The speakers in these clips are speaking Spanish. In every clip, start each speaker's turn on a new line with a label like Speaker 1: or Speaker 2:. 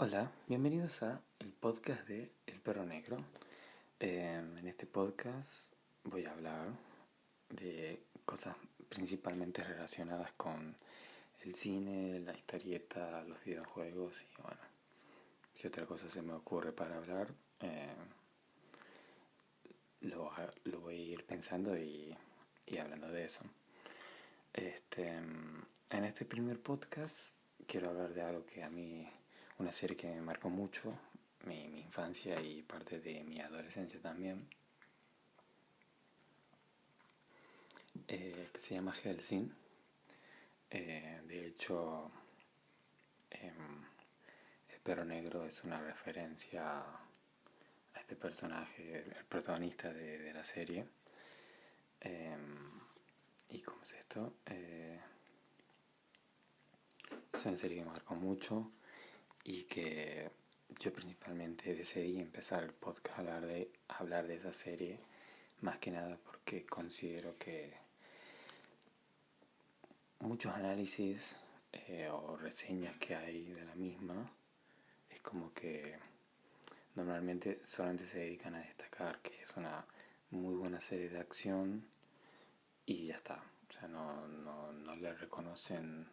Speaker 1: Hola, bienvenidos a el podcast de El Perro Negro. En este podcast voy a hablar de cosas principalmente relacionadas con el cine, la historieta, los videojuegos y bueno, si otra cosa se me ocurre para hablar, lo voy a ir pensando y hablando de eso. En este primer podcast quiero hablar de algo que a mí, una serie que me marcó mucho, mi infancia y parte de mi adolescencia también, que se llama Hellsing. De hecho, el perro negro es una referencia a este personaje, el protagonista de la serie. ¿Y cómo es esto? Es una serie que me marcó mucho y que yo principalmente decidí empezar el podcast a hablar de esa serie, más que nada porque considero que muchos análisis o reseñas que hay de la misma es como que normalmente solamente se dedican a destacar que es una muy buena serie de acción y ya está. O sea, no le reconocen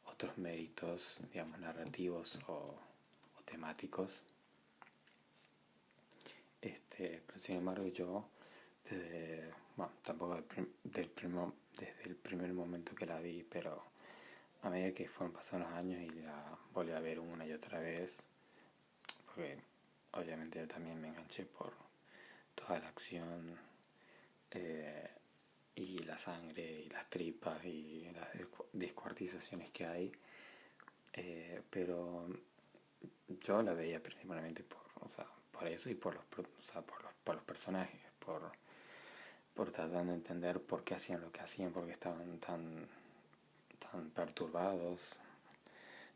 Speaker 1: otros méritos, digamos, narrativos o temáticos. Pero sin embargo yo, bueno, tampoco desde el primer momento que la vi, pero a medida que fueron pasando los años y la volví a ver una y otra vez, porque obviamente yo también me enganché por toda la acción eh, y la sangre y las tripas y las descuartizaciones que hay, pero yo la veía principalmente por eso y por los personajes, por tratando de entender por qué hacían lo que hacían, por qué estaban tan perturbados,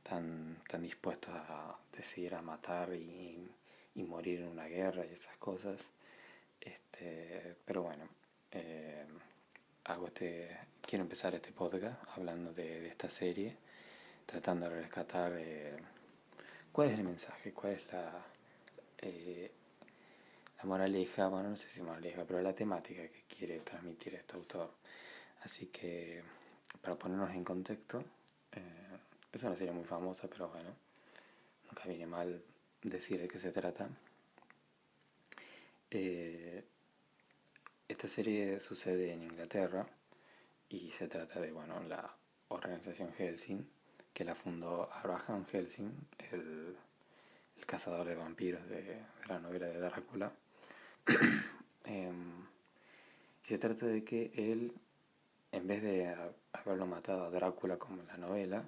Speaker 1: tan dispuestos a decidir a matar y morir en una guerra y esas cosas. Pero bueno, eh, quiero empezar este podcast hablando de esta serie, tratando de rescatar cuál es el mensaje, cuál es eh, la moraleja, bueno, no sé si moraleja, pero la temática que quiere transmitir este autor. Así que, para ponernos en contexto, es una serie muy famosa, pero bueno, nunca viene mal decir de qué se trata. Eh, Esta serie sucede en Inglaterra y se trata de, bueno, la organización Hellsing, que la fundó Abraham Hellsing, el cazador de vampiros de la novela de Drácula. Y se trata de que él, en vez de haberlo matado a Drácula como en la novela,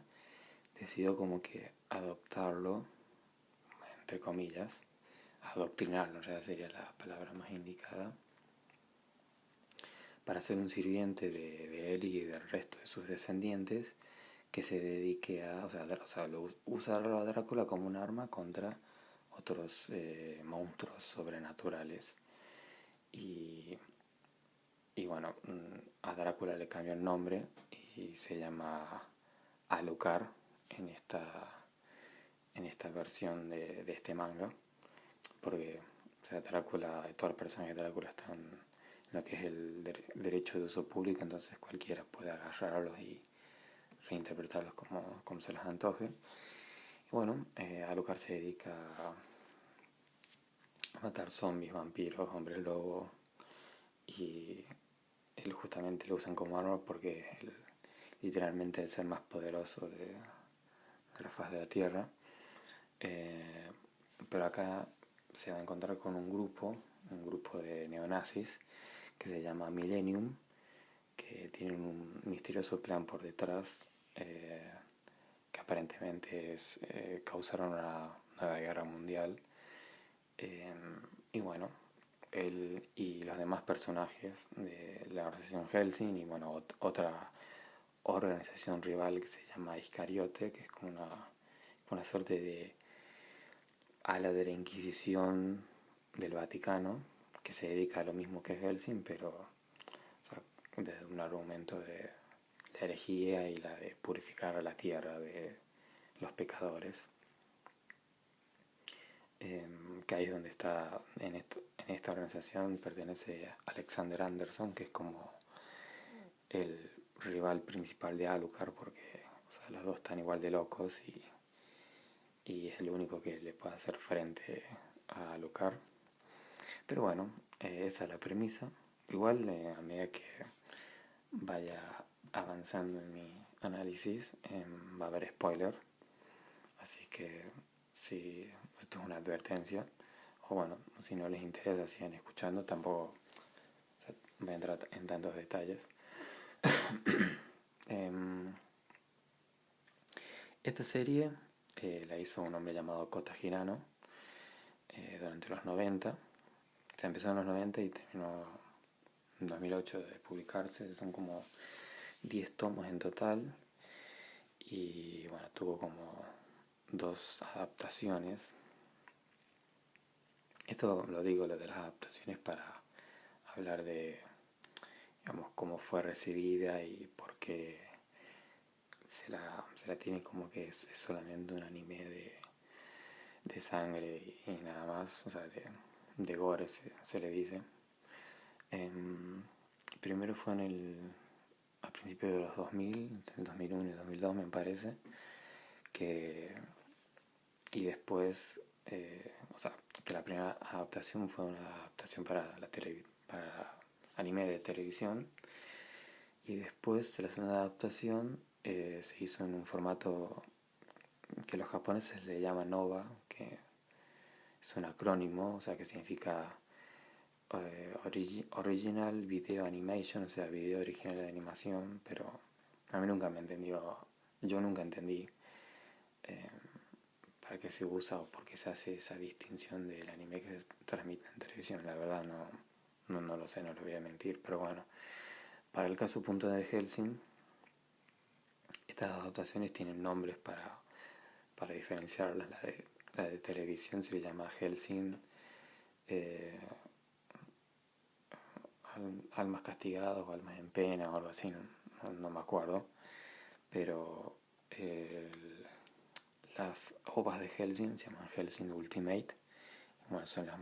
Speaker 1: decidió como que adoptarlo, entre comillas, adoctrinarlo, ya sería la palabra más indicada, para ser un sirviente de él y del resto de sus descendientes que se dedique a, usarlo a Drácula como un arma contra otros monstruos sobrenaturales. Y, y bueno, a Drácula le cambió el nombre y se llama Alucard en esta versión de este manga, porque o sea, Drácula, todas las personas de Drácula están en lo que es el derecho de uso público, entonces cualquiera puede agarrarlos y reinterpretarlos como se les antoje. Y bueno, Alucard se dedica a matar zombies, vampiros, hombres lobo, y él justamente lo usan como arma porque es literalmente el ser más poderoso de la faz de la Tierra. Pero acá se va a encontrar con un grupo de neonazis que se llama Millennium, que tienen un misterioso plan por detrás, que aparentemente es causar una nueva guerra mundial. Y bueno, él y los demás personajes de la organización Hellsing y bueno, otra organización rival que se llama Iscariote, que es como una suerte de ala de la Inquisición del Vaticano, que se dedica a lo mismo que Hellsing, pero o sea, desde un argumento de la herejía y la de purificar a la tierra de los pecadores. que ahí es donde está, en esta organización pertenece Alexander Anderson, que es como el rival principal de Alucard, porque o sea, los dos están igual de locos y es el único que le puede hacer frente a Alucard. Pero bueno, esa es la premisa. Igual a medida que vaya avanzando en mi análisis, va a haber spoiler. Así que si esto es una advertencia, o bueno, si no les interesa, sigan escuchando, tampoco o sea, voy a entrar en tantos detalles. Esta serie la hizo un hombre llamado Kota Hirano durante los 90. Se empezó en los 90 y terminó en 2008 de publicarse. Son como 10 tomos en total. Y bueno, tuvo como 2 adaptaciones. Esto lo digo, lo de las adaptaciones, para hablar de, digamos, cómo fue recibida y por qué se la tiene como que es solamente un anime de sangre y nada más, o sea, de gore se le dice. Primero fue a principios de los 2000, el 2001 y 2002 me parece, y después, o sea, que la primera adaptación fue una adaptación para anime de televisión, y después la segunda adaptación se hizo en un formato que los japoneses le llaman OVA, que es un acrónimo, o sea, que significa Original Video Animation, o sea, video original de animación, pero a mí nunca me entendió, yo nunca entendí para qué se usa o por qué se hace esa distinción del anime que se transmite en televisión. La verdad no lo sé, no lo voy a mentir, pero bueno, para el caso punto de Hellsing, estas adaptaciones tienen nombres para diferenciarlas. La de televisión se le llama Hellsing Almas Castigadas o Almas en Pena o algo así, no me acuerdo, pero las ovas de Hellsing se llaman Hellsing Ultimate. Bueno, son la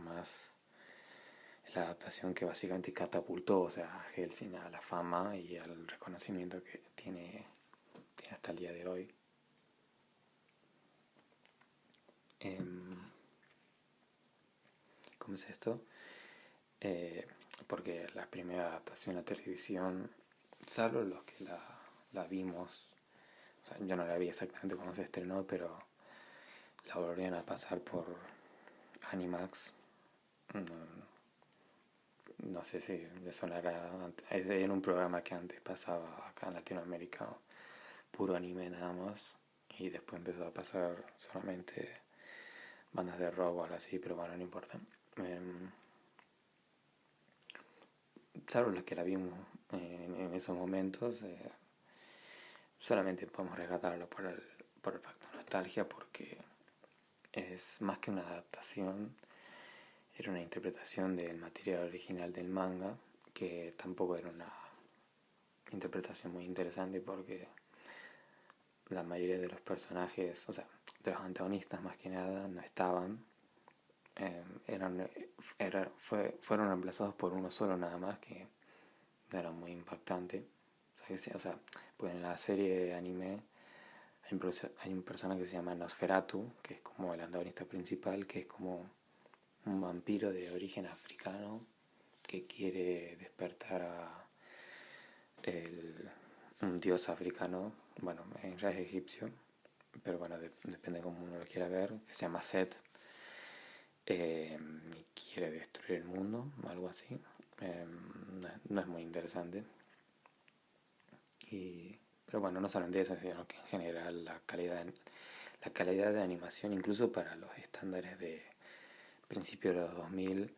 Speaker 1: adaptación que básicamente catapultó, o sea, a Hellsing a la fama y al reconocimiento que tiene hasta el día de hoy. ¿Cómo es esto? Porque la primera adaptación a televisión, salvo los que la vimos, o sea, yo no la vi exactamente cuando se estrenó, pero la volvían a pasar por Animax. No sé si le sonará. Era un programa que antes pasaba acá en Latinoamérica, puro anime nada más, y después empezó a pasar solamente bandas de rock o algo así, pero bueno, no importa. Salvo los que la vimos en esos momentos, solamente podemos rescatarlo por el factor nostalgia, porque es más que una adaptación, era una interpretación del material original del manga, que tampoco era una interpretación muy interesante, porque la mayoría de los personajes, o sea, de los antagonistas más que nada, no estaban. Fueron reemplazados por uno solo nada más, que era muy impactante. O sea, pues en la serie de anime hay un personaje que se llama Nosferatu, que es como el antagonista principal, que es como un vampiro de origen africano que quiere despertar a un dios africano, bueno, en realidad es egipcio, pero bueno, depende de cómo uno lo quiera ver, que se llama Set, y quiere destruir el mundo, algo así. No es muy interesante. Pero bueno, no solamente eso, sino que en general la calidad de animación, incluso para los estándares de principios de los 2000,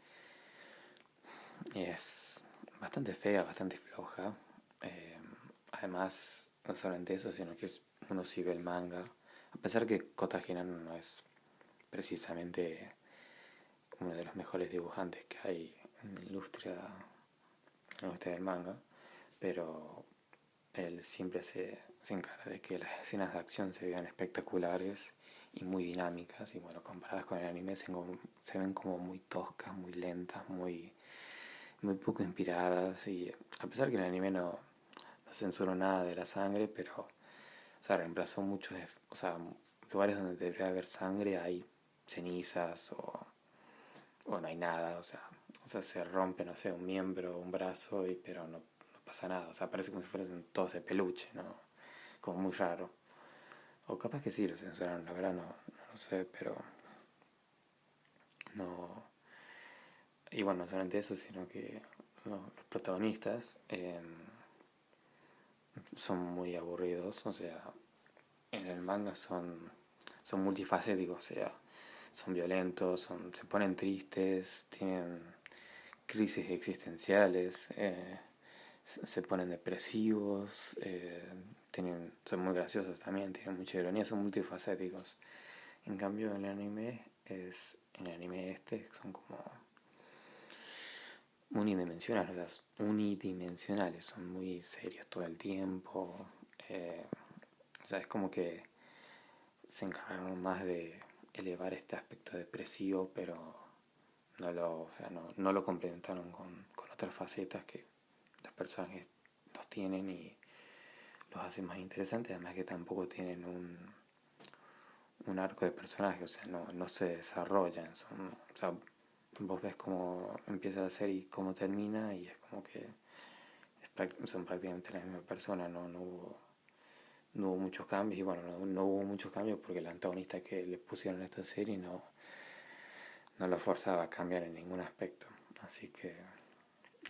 Speaker 1: es bastante fea, bastante floja. Además, no solamente eso, sino que uno sí ve el manga, a pesar que Kota Hirano no es precisamente uno de los mejores dibujantes que hay en la industria del manga, pero él siempre se encarga de que las escenas de acción se vean espectaculares y muy dinámicas, y bueno, comparadas con el anime se ven como muy toscas, muy lentas, muy poco inspiradas, y a pesar que el anime no censuró nada de la sangre, pero, o sea, reemplazó muchos, o sea, lugares donde debería haber sangre hay cenizas o no hay nada, o sea, se rompe, no sé, un miembro, un brazo, pero no pasa nada, o sea, parece como si fuesen todos de peluche, ¿no? Como muy raro. O capaz que sí lo censuraron, la verdad no lo sé, pero no. Y bueno, no solamente eso, sino que los protagonistas son muy aburridos, o sea, en el manga son multifacéticos, o sea, son violentos, se ponen tristes, tienen crisis existenciales, se ponen depresivos, son muy graciosos también, tienen mucha ironía, son multifacéticos. En cambio, en el anime son como unidimensionales, o sea, unidimensionales, son muy serios todo el tiempo. eh, o sea, es como que se encargaron más de elevar este aspecto depresivo, pero no lo complementaron con otras facetas que los personajes los tienen y los hacen más interesantes, además que tampoco tienen un arco de personaje, o sea, no se desarrollan, o sea, vos ves cómo empieza la serie y cómo termina y es como que son prácticamente la misma persona, no hubo muchos cambios y bueno, no hubo muchos cambios porque el antagonista que le pusieron a esta serie no lo forzaba a cambiar en ningún aspecto, así que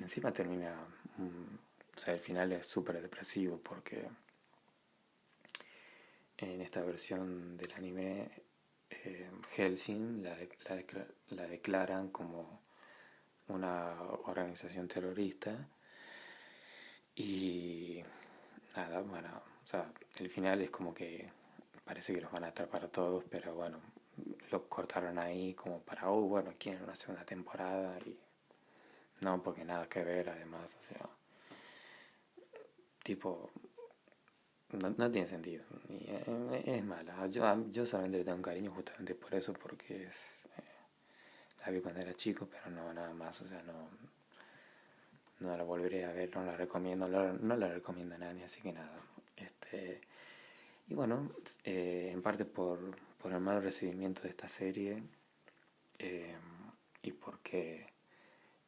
Speaker 1: encima termina, o sea, el final es súper depresivo porque en esta versión del anime Hellsing la declaran como una organización terrorista y nada, bueno, o sea, el final es como que parece que los van a atrapar a todos, pero bueno, lo cortaron ahí como para, oh, bueno, quieren una segunda temporada y no, porque nada que ver además, o sea, tipo, no tiene sentido, y, es mala, yo solamente le tengo un cariño justamente por eso, porque la vi cuando era chico, pero no, nada más, o sea, no la volveré a ver, no la recomiendo, no la recomiendo a nadie, así que nada. Y bueno, en parte por el mal recibimiento de esta serie eh, y porque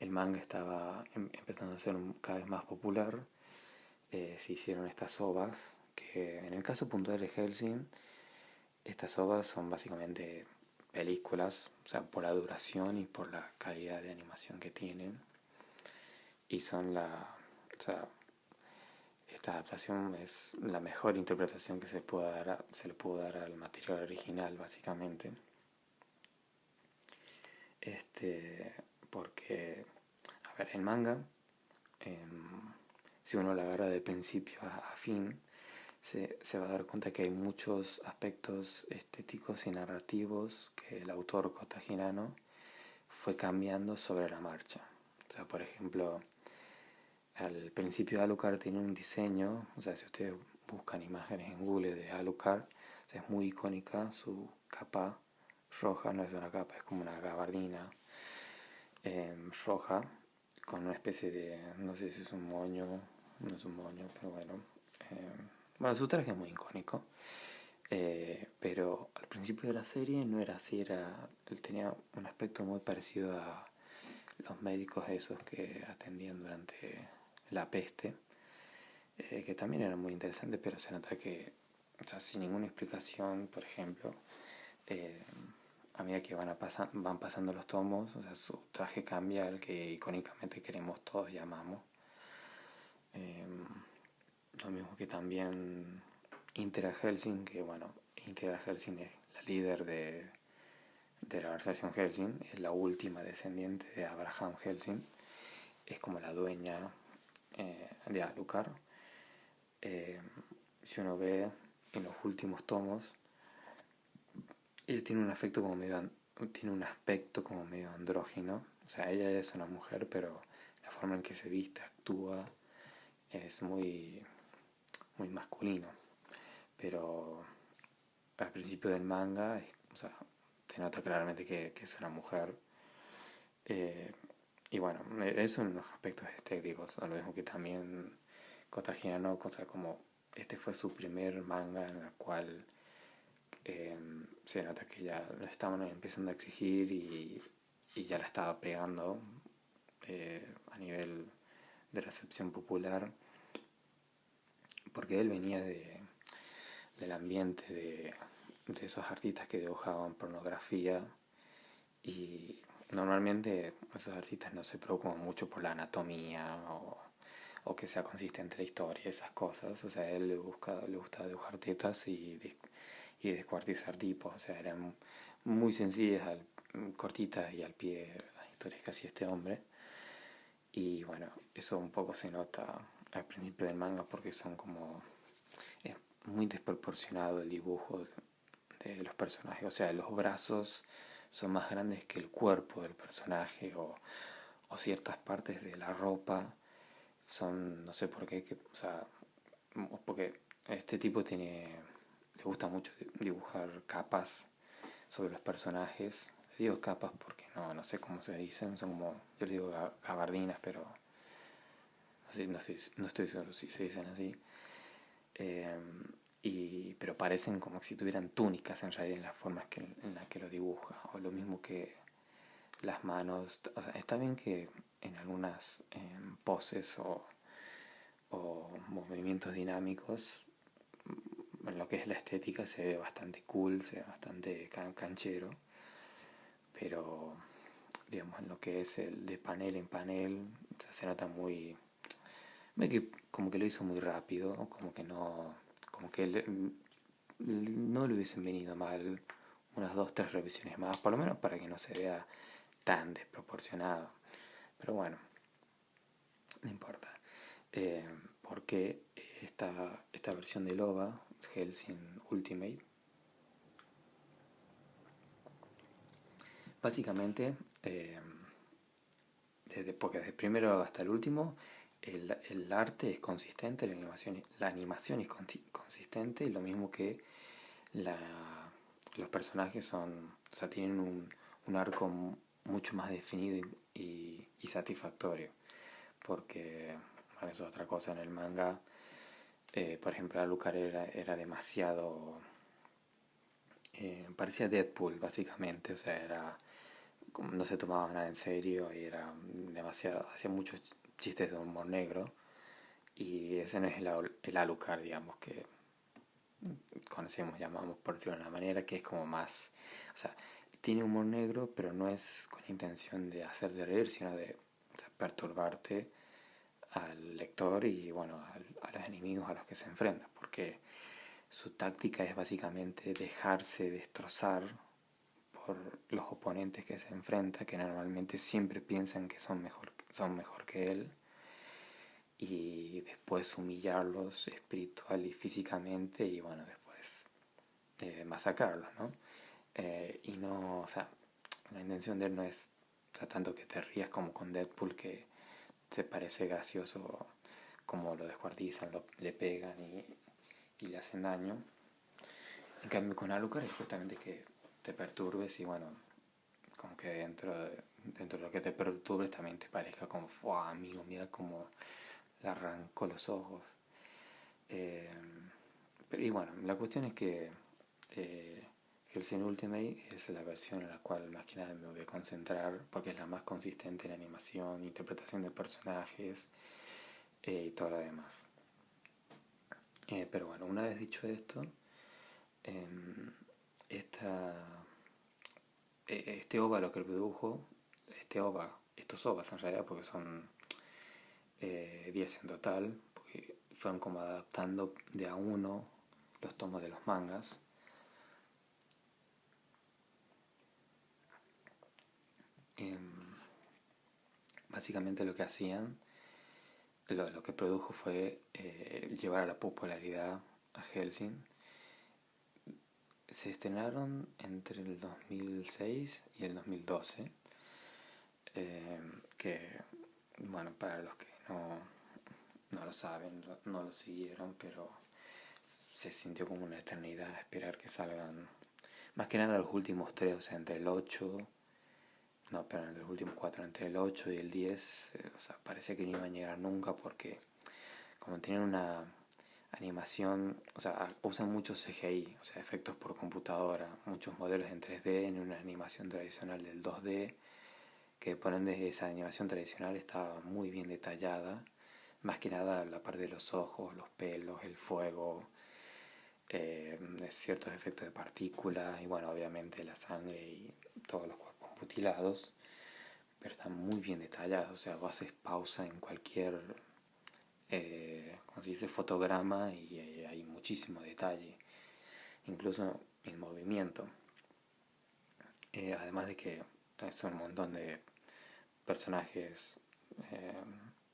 Speaker 1: el manga estaba empezando a ser cada vez más popular, se hicieron estas ovas, que en el caso puntual de Hellsing, estas ovas son básicamente películas, o sea, por la duración y por la calidad de animación que tienen. Y o sea, esta adaptación es la mejor interpretación que se le pudo dar al material original, básicamente. Este, porque, a ver, el manga, si uno la agarra de principio a fin, se va a dar cuenta que hay muchos aspectos estéticos y narrativos que el autor Kota Hirano fue cambiando sobre la marcha. O sea, por ejemplo, al principio Alucard tiene un diseño, o sea, si ustedes buscan imágenes en Google de Alucard, o sea, es muy icónica su capa roja, no es una capa, es como una gabardina roja, con una especie de, no sé si es un moño, no es un moño, pero bueno. Bueno, su traje es muy icónico, pero al principio de la serie no era así, él tenía un aspecto muy parecido a los médicos esos que atendían durante la peste, que también era muy interesante, pero se nota que, o sea, sin ninguna explicación, por ejemplo, eh, a medida que van pasando los tomos, o sea, su traje cambia al que icónicamente queremos todos y amamos. Eh, lo mismo que también Intera Helsing, que bueno, Intera Helsing es la líder de la organización Helsing, es la última descendiente de Abraham Helsing, es como la dueña de Alucard. Si uno ve en los últimos tomos, ella tiene tiene un aspecto como medio andrógino, o sea, ella es una mujer, pero la forma en que se viste, actúa, es muy masculino, pero al principio del manga, o sea, se nota claramente que es una mujer. eh, y bueno, eso en los aspectos estéticos, lo mismo que también Kota Hinano, cosa como este fue su primer manga en el cual se nota que ya lo estaban empezando a exigir y ya la estaba pegando a nivel de recepción popular, porque él venía del ambiente de esos artistas que dibujaban pornografía y normalmente esos artistas no se preocupan mucho por la anatomía o que sea consistente la historia, esas cosas. O sea, a él le gustaba dibujar tetas y descuartizar tipos. O sea, eran muy sencillas, cortitas y al pie las historias que hacía este hombre. Y bueno, eso un poco se nota al principio del manga porque son como... Es muy desproporcionado el dibujo de los personajes. O sea, los brazos son más grandes que el cuerpo del personaje o ciertas partes de la ropa son, no sé por qué, o sea, porque este tipo le gusta mucho dibujar capas sobre los personajes. Digo capas porque no sé cómo se dicen, son como, yo le digo gabardinas, pero no estoy seguro si se dicen así. Eh, pero parecen como si tuvieran túnicas en realidad en las formas en las que lo dibuja, o lo mismo que las manos. O sea, está bien que en algunas poses o movimientos dinámicos, en lo que es la estética se ve bastante cool, se ve bastante canchero, pero digamos en lo que es el de panel en panel, o sea, se nota muy... Ve que como que lo hizo muy rápido, como que no... como que no le hubiesen venido mal unas 2 3 revisiones más, por lo menos para que no se vea tan desproporcionado. Pero bueno, no importa. Eh, porque esta versión de Loba, Hellsing Ultimate, básicamente, porque desde el primero hasta el último, el arte es consistente, la animación es consistente, y lo mismo que la, los personajes son, o sea, tienen un arco mucho más definido y satisfactorio. Porque, bueno, eso es otra cosa en el manga. Por ejemplo, Alucard era demasiado... parecía Deadpool, básicamente. O sea, no se tomaba nada en serio y era demasiado... Hacía muchos chistes de humor negro. Y ese no es el Alucard, digamos, que conocemos, llamamos por decirlo de una manera, que es como más... O sea, tiene humor negro, pero no es con intención de hacerte reír, sino de, o sea, perturbarte al lector y bueno, a los enemigos a los que se enfrenta, porque su táctica es básicamente dejarse destrozar por los oponentes que se enfrenta, que normalmente siempre piensan que son mejor que él, y después humillarlos espiritual y físicamente y bueno, después masacrarlos, ¿no? Y no, o sea, la intención de él no es, o sea, tanto que te rías como con Deadpool, que te parece gracioso como lo descuartizan, le pegan y le hacen daño. En cambio con Alucard es justamente que te perturbes y bueno, como que dentro de lo que te perturbes también te parezca como, ¡fua, amigo! Mira cómo le arrancó los ojos. Eh, y bueno, la cuestión es que Hellsing Ultimate es la versión en la cual más que nada me voy a concentrar porque es la más consistente en animación, interpretación de personajes y todo lo demás. Pero bueno, una vez dicho esto, eh, esta, este OVA lo que produjo, estos OVAs en realidad, porque son 10 en total, porque fueron como adaptando de a uno los tomos de los mangas. Básicamente lo que hacían, lo que produjo fue llevar a la popularidad a Hellsing. Se estrenaron entre el 2006 y el 2012, que, bueno, para los que no lo saben, no lo siguieron, pero se sintió como una eternidad esperar que salgan, más que nada los últimos tres, o sea, entre el 8, no, pero en los últimos cuatro, entre el 8 y el 10, o sea, parecía que no iban a llegar nunca porque como tenían una animación, o sea, usan mucho CGI, o sea, efectos por computadora, muchos modelos en 3D en una animación tradicional del 2D, que por ende esa animación tradicional estaba muy bien detallada, más que nada la parte de los ojos, los pelos, el fuego, ciertos efectos de partículas y bueno, obviamente la sangre y todos los cuerpos mutilados, pero están muy bien detallados, o sea, vos haces pausa en cualquier, como se dice, fotograma y hay muchísimo detalle, incluso en movimiento. Además de que son un montón de personajes, eh,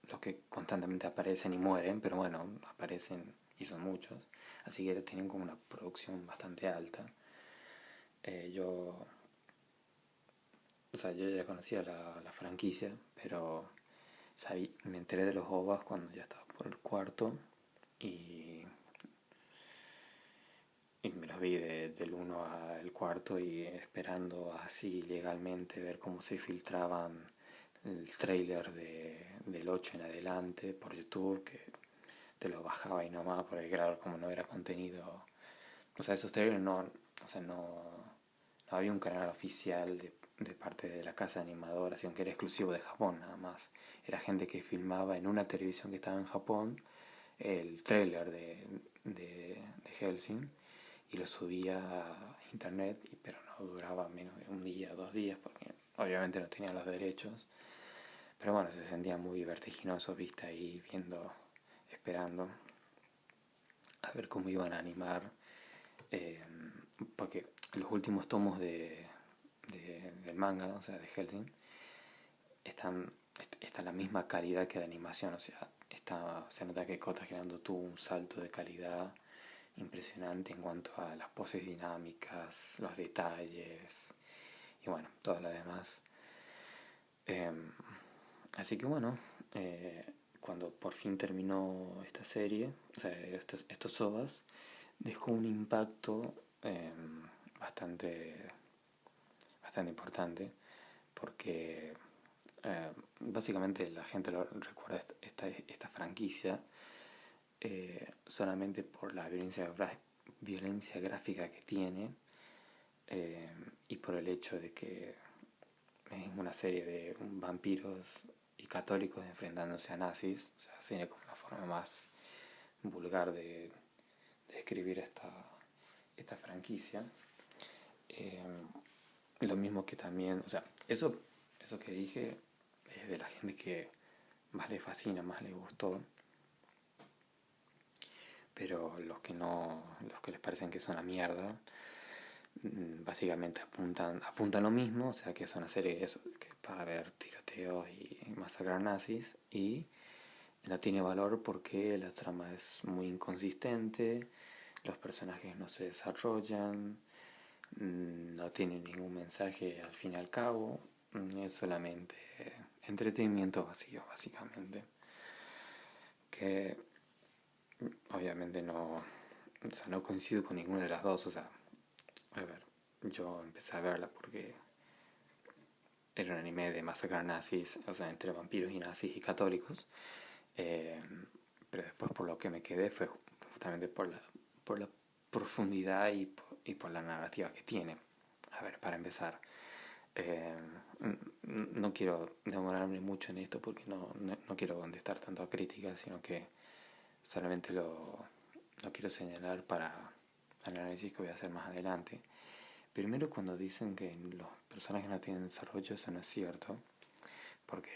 Speaker 1: los que constantemente aparecen y mueren, pero bueno, aparecen y son muchos, así que tienen como una producción bastante alta. Yo, o sea, yo ya conocía la franquicia, pero me enteré de los OVAs cuando ya estaba por el cuarto y, y me los vi del uno al cuarto y esperando así legalmente ver cómo se filtraban el trailer del 8 en adelante por YouTube, que te lo bajaba y nomás, porque claro, como no era contenido, o sea, esos trailers no, o sea, no había un canal oficial de parte de la casa animadora, sino que era exclusivo de Japón nada más. Era gente que filmaba en una televisión que estaba en Japón el trailer de Hellsing y lo subía a internet, pero no duraba menos de un día, 2 días, porque obviamente no tenían los derechos. Pero bueno, se sentía muy vertiginoso, viste, ahí viendo, esperando a ver cómo iban a animar, eh, porque los últimos tomos del manga, o sea, de Hellsing, está la misma calidad que la animación, o sea, se nota que Kota Generando tuvo un salto de calidad impresionante en cuanto a las poses dinámicas, los detalles y bueno, todo lo demás. Eh, Así que bueno, cuando por fin terminó esta serie, o sea, estos OVAs, dejó un impacto bastante, bastante importante porque básicamente la gente lo recuerda esta franquicia solamente por la violencia gráfica que tiene, y por el hecho de que es una serie de vampiros y católicos enfrentándose a nazis, o sea, sería como la forma más vulgar de describir esta franquicia. Eh, lo mismo que también, o sea, eso que dije es de la gente que más le fascina, más le gustó, pero los que les parecen que son una mierda, básicamente apuntan lo mismo, o sea que es una serie eso, que para ver tiroteos y masacrar nazis, y no tiene valor porque la trama es muy inconsistente, los personajes no se desarrollan, no tiene ningún mensaje al fin y al cabo, es solamente entretenimiento vacío, básicamente. Que obviamente no, o sea, no coincido con ninguna de las dos, o sea, a ver, yo empecé a verla porque era un anime de masacrar nazis, o sea, entre vampiros y nazis y católicos, eh, pero después por lo que me quedé fue justamente por la profundidad y por la narrativa que tiene. A ver, para empezar, eh, no quiero demorarme mucho en esto porque no quiero contestar tanto a críticas, sino que solamente lo quiero señalar para el análisis que voy a hacer más adelante. Primero, cuando dicen que los personajes no tienen desarrollo, eso no es cierto, porque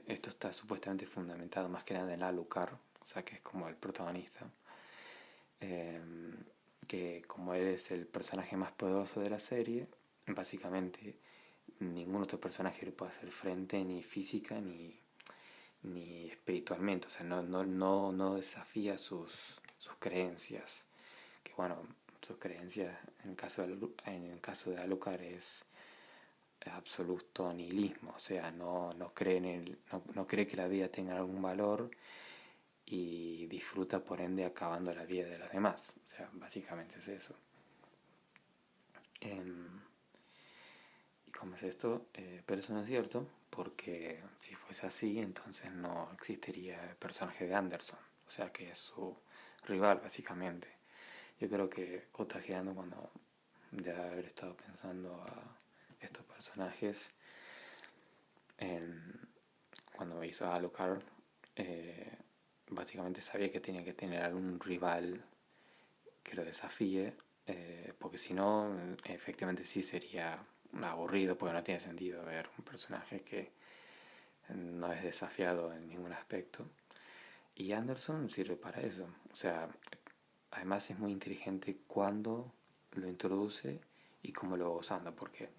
Speaker 1: esto está supuestamente fundamentado más que nada en Alucard, o sea que es como el protagonista, eh, que como él es el personaje más poderoso de la serie, básicamente ningún otro personaje le puede hacer frente ni física ni espiritualmente, o sea, no desafía sus creencias, que bueno, sus creencias en el caso de Alucard es absoluto nihilismo, o sea, no cree que la vida tenga algún valor y disfruta por ende acabando la vida de los demás. O sea, básicamente es eso. Em, ¿Y cómo es esto? Pero eso no es cierto, porque si fuese así, entonces no existiría el personaje de Anderson. O sea, que es su rival, básicamente. Yo creo que Kota Hirano, cuando de haber estado pensando a estos personajes, en, cuando hizo a Alucard, eh, básicamente sabía que tenía que tener algún rival que lo desafíe, porque si no, efectivamente sí sería aburrido, porque no tiene sentido ver un personaje que no es desafiado en ningún aspecto. Y Anderson sirve para eso. O sea, además es muy inteligente cuando lo introduce y cómo lo va usando, porque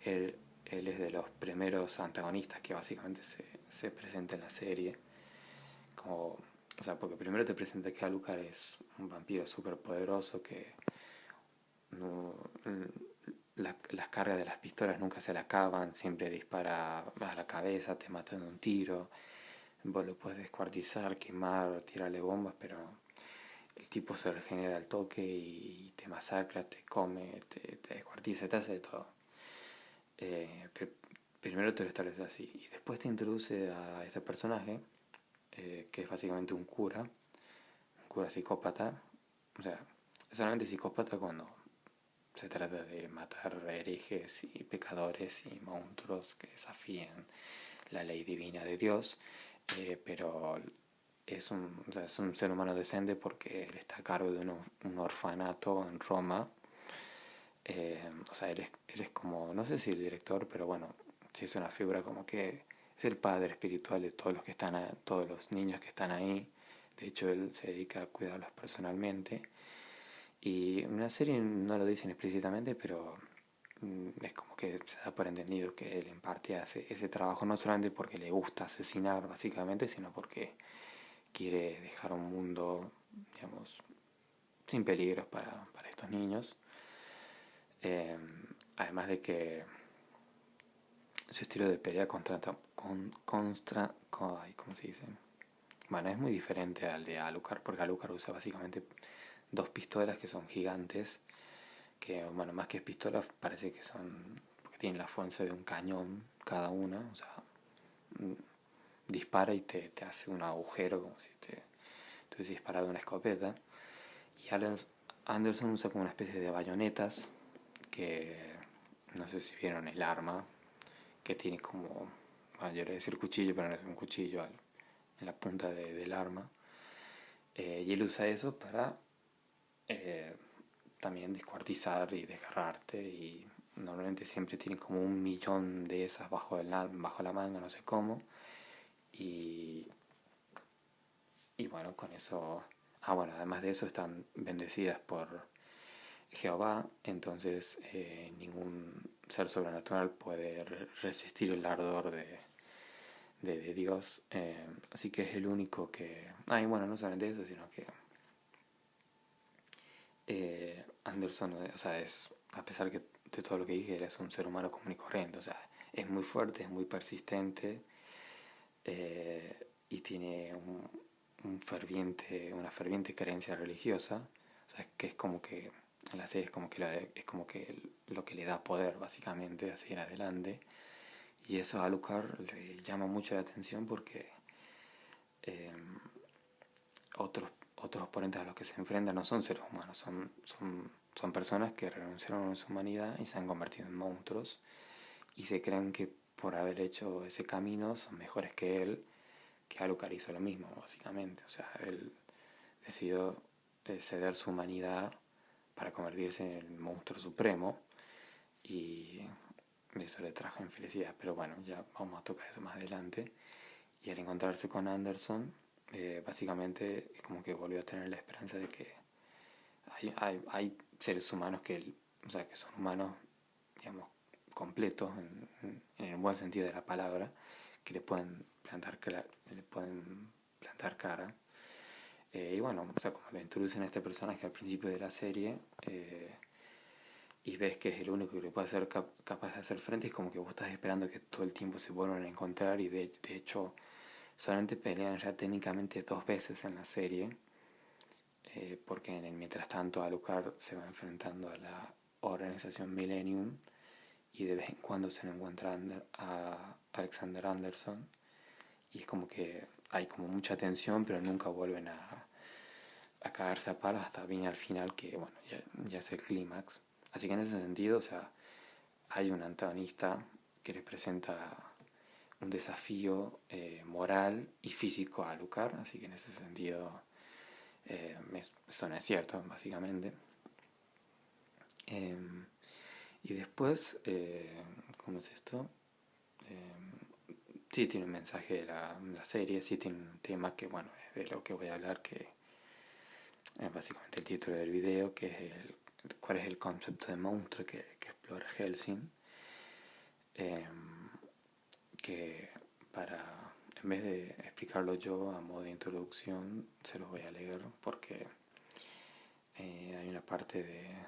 Speaker 1: él, él es de los primeros antagonistas que básicamente se presenta en la serie. Como, o sea, porque primero te presenta que Alucard es un vampiro súper poderoso que no, las cargas de las pistolas nunca se le acaban, siempre dispara a la cabeza, te mata de un tiro, vos lo puedes descuartizar, quemar, tirarle bombas, pero el tipo se regenera al toque y te masacra, te come, te descuartiza, te hace de todo. Pero primero te lo establece así y después te introduce a este personaje que es básicamente un cura psicópata. O sea, es solamente psicópata cuando se trata de matar herejes y pecadores y monstruos que desafían la ley divina de Dios, pero o sea, es un ser humano decente porque él está a cargo de un orfanato en Roma. O sea, él es como, no sé si el director, pero bueno, sí es una figura como que es el padre espiritual de todos los que están, todos los niños que están ahí. De hecho, él se dedica a cuidarlos personalmente. Y en la serie no lo dicen explícitamente, pero es como que se da por entendido que él imparte ese trabajo no solamente porque le gusta asesinar básicamente, sino porque quiere dejar un mundo, digamos, sin peligros para estos niños. Eh, Además de que su estilo de pelea ¿cómo se dice? Bueno, es muy diferente al de Alucard, porque Alucard usa básicamente dos pistolas que son gigantes, que, bueno, más que pistolas parece que son, porque tienen la fuerza de un cañón cada una, o sea, dispara y te hace un agujero como si te hubiese disparado una escopeta. Y Anderson usa como una especie de bayonetas, que no sé si vieron el arma, que tiene como, bueno, yo le decir cuchillo, pero no es un cuchillo en la punta del arma. Y él usa eso para eh, también descuartizar y desgarrarte, y normalmente siempre tiene como 1 millón de esas bajo la manga, no sé cómo. Y, y bueno, con eso... Ah, bueno, además de eso están bendecidas por Jehová, entonces ningún ser sobrenatural puede resistir el ardor de Dios. Así que es el único que... Ah, y bueno, no solamente eso, sino que Anderson, o sea, a pesar de todo lo que dije, él es un ser humano común y corriente, o sea, es muy fuerte, es muy persistente, y tiene una ferviente creencia religiosa, o sea, que es como que en la serie es como que lo que le da poder básicamente a seguir adelante, y eso a Alucard le llama mucho la atención porque eh, otros oponentes a los que se enfrentan no son seres humanos, son personas que renunciaron a su humanidad y se han convertido en monstruos y se creen que por haber hecho ese camino son mejores que él, que Alucard hizo lo mismo básicamente. O sea, él decidió ceder su humanidad para convertirse en el monstruo supremo y eso le trajo infelicidad. Pero bueno, ya vamos a tocar eso más adelante. Y al encontrarse con Anderson, básicamente es como que volvió a tener la esperanza de que hay seres humanos o sea, que son humanos, digamos, completos en el buen sentido de la palabra, que le pueden plantar cara. Y bueno, o sea, como lo introducen a este personaje al principio de la serie, y ves que es el único que le puede ser capaz de hacer frente, es como que vos estás esperando que todo el tiempo se vuelvan a encontrar, y de hecho Solamente pelean ya técnicamente dos veces en la serie, porque en el mientras tanto Alucard se va enfrentando a la organización Millennium y de vez en cuando se le encuentra a Alexander Anderson y es como que hay como mucha tensión pero nunca vuelven a cagarse a palos hasta bien al final que bueno ya es el clímax. Así que en ese sentido, o sea, hay un antagonista que les presenta un desafío moral y físico a Alucard, así que en ese sentido eso no es cierto, básicamente. Eh, y después, ¿cómo es esto? Sí tiene un mensaje de la serie, sí tiene un tema que, bueno, es de lo que voy a hablar, que es básicamente el título del video, que es cuál es el concepto de monstruo que explora Hellsing. Que para, en vez de explicarlo yo a modo de introducción, se los voy a leer porque hay una parte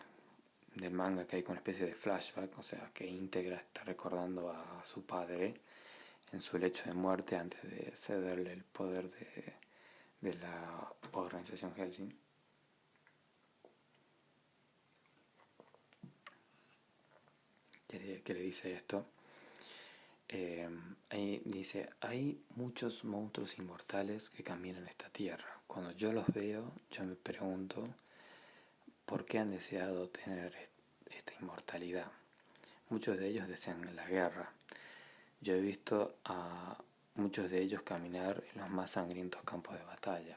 Speaker 1: del manga que hay con una especie de flashback, o sea, que íntegra está recordando a su padre en su lecho de muerte antes de cederle el poder de la organización Hellsing. Que le dice esto. Ahí dice, hay muchos monstruos inmortales que caminan esta tierra. Cuando yo los veo, yo me pregunto por qué han deseado tener esta inmortalidad. Muchos de ellos desean la guerra. Yo he visto a muchos de ellos caminar en los más sangrientos campos de batalla.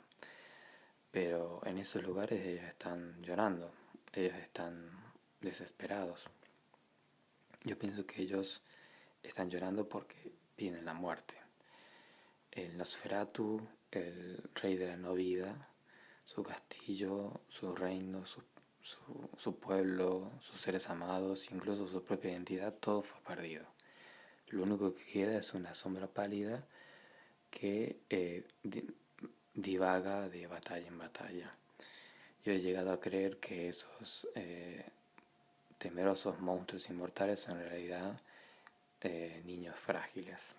Speaker 1: Pero en esos lugares ellos están llorando, ellos están desesperados. Yo pienso que ellos están llorando porque viene la muerte. El Nosferatu, el rey de la no vida, su castillo, su reino, su pueblo, sus seres amados, incluso su propia identidad, todo fue perdido. Lo único que queda es una sombra pálida que divaga de batalla en batalla. Yo he llegado a creer que esos temerosos monstruos inmortales son en realidad niños frágiles.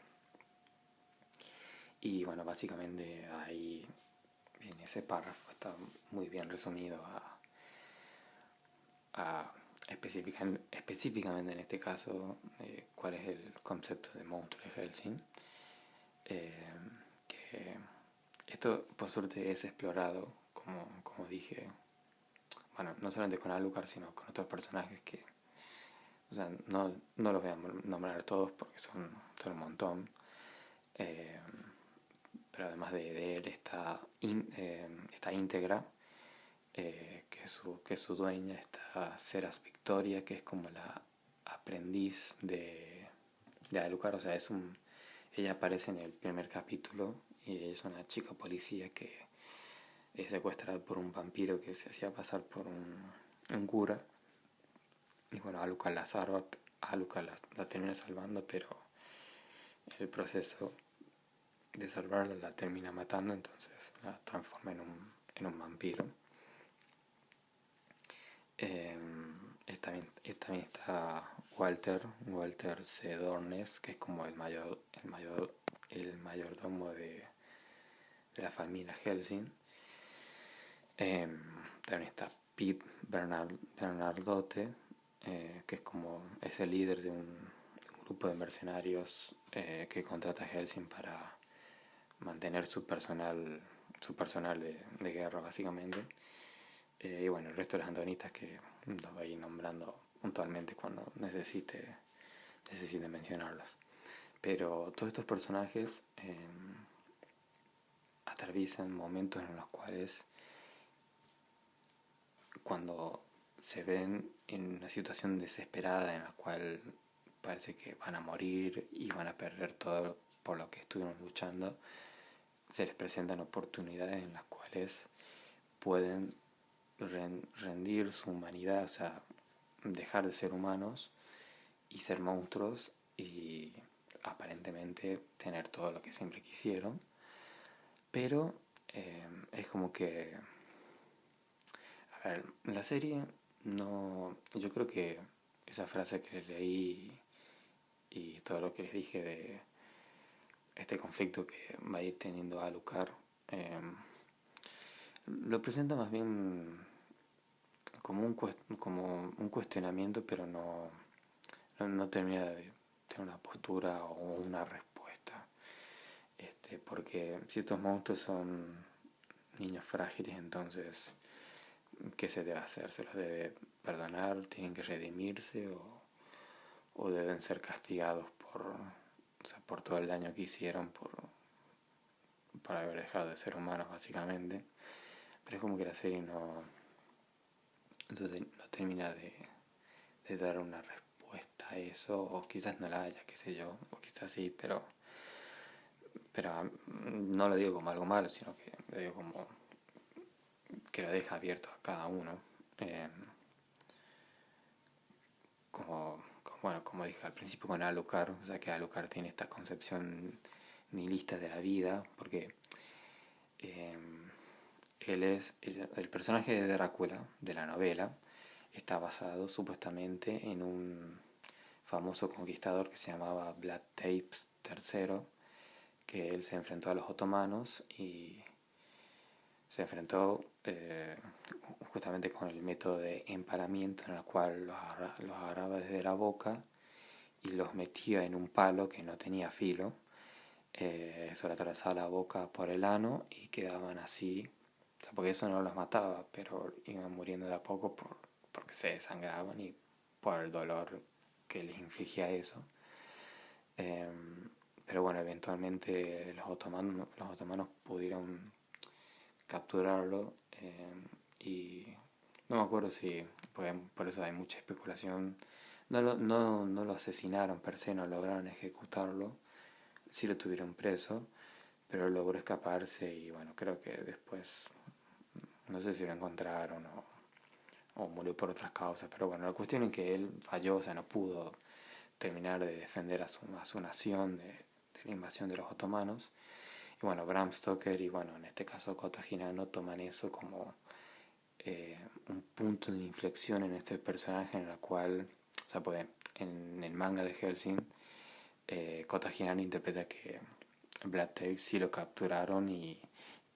Speaker 1: Y bueno, básicamente ahí en ese párrafo está muy bien resumido a específicamente en este caso cuál es el concepto de monstruo de Hellsing. Que esto por suerte es explorado, como dije, bueno, no solamente con Alucard, sino con otros personajes que, o sea, no los voy a nombrar todos porque son un montón. Pero además de él está íntegra, que es su dueña, está Ceras Victoria, que es como la aprendiz de Alucard, o sea, ella aparece en el primer capítulo y es una chica policía que es secuestrada por un vampiro que se hacía pasar por un cura. Y bueno, Alucard la salva, Alucard la termina salvando, pero el proceso de salvarla la termina matando, entonces la transforma en un vampiro. También está Walter C. Dornes, que es como el mayordomo de la familia Hellsing. También está Pete Bernardotte, que es el líder de un grupo de mercenarios que contrata a Hellsing para mantener su personal de guerra, básicamente. Y bueno, el resto de los antagonistas que los voy a ir nombrando puntualmente cuando necesite mencionarlos. Pero todos estos personajes atraviesan momentos en los cuales, cuando se ven en una situación desesperada en la cual parece que van a morir y van a perder todo por lo que estuvieron luchando, se les presentan oportunidades en las cuales pueden rendir su humanidad, o sea, dejar de ser humanos y ser monstruos y aparentemente tener todo lo que siempre quisieron. Pero es como que, a ver, la serie no, yo creo que esa frase que leí y todo lo que les dije este conflicto que va a ir teniendo Alucard. Lo presenta más bien como como un cuestionamiento, pero no termina de tener una postura o una respuesta. Porque si estos monstruos son niños frágiles, entonces, ¿qué se debe hacer? ¿Se los debe perdonar? ¿Tienen que redimirse? ¿O deben ser castigados por todo el daño que hicieron por haber dejado de ser humanos, básicamente? Pero es como que la serie no termina de dar una respuesta a eso, o quizás no la haya, qué sé yo, o quizás sí, pero no lo digo como algo malo, sino que lo digo como que lo deja abierto a cada uno. Eh, bueno, como dije al principio con Alucard, o sea que Alucard tiene esta concepción nihilista de la vida, porque eh, él es el personaje de Drácula de la novela, está basado supuestamente en un famoso conquistador que se llamaba Vlad Tepes III, que él se enfrentó a los otomanos y se enfrentó justamente con el método de empalamiento, en el cual los agarraba desde la boca y los metía en un palo que no tenía filo. Eso le atravesaba la boca por el ano y quedaban así. O sea, porque eso no los mataba, pero iban muriendo de a poco porque se desangraban y por el dolor que les infligía eso. Eh, pero bueno, eventualmente los otomanos pudieron capturarlo y no me acuerdo si, por eso hay mucha especulación. No lo asesinaron per se, no lograron ejecutarlo, sí lo tuvieron preso, pero logró escaparse y bueno, creo que después, no sé si lo encontraron o murió por otras causas, pero bueno, la cuestión es que él falló, o sea, no pudo terminar de defender a su nación de la invasión de los otomanos. Y bueno, Bram Stoker y bueno, en este caso Kota Hinano toman eso como un punto de inflexión en este personaje en el cual, o sea, pues, en el manga de Hellsing, Kota Hinano interpreta que Vlad Tepes sí lo capturaron y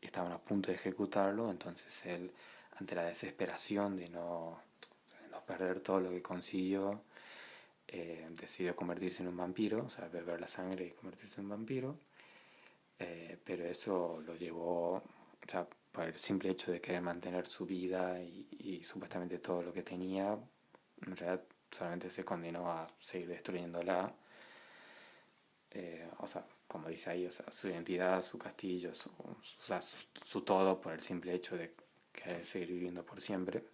Speaker 1: estaban a punto de ejecutarlo, entonces él, ante la desesperación de no perder todo lo que consiguió, decidió convertirse en un vampiro, o sea, beber la sangre y convertirse en un vampiro. Pero eso lo llevó, o sea, por el simple hecho de querer mantener su vida y supuestamente todo lo que tenía, en realidad solamente se condenó a seguir destruyéndola. O sea, como dice ahí, o sea, su identidad, su castillo, su todo por el simple hecho de querer seguir viviendo por siempre.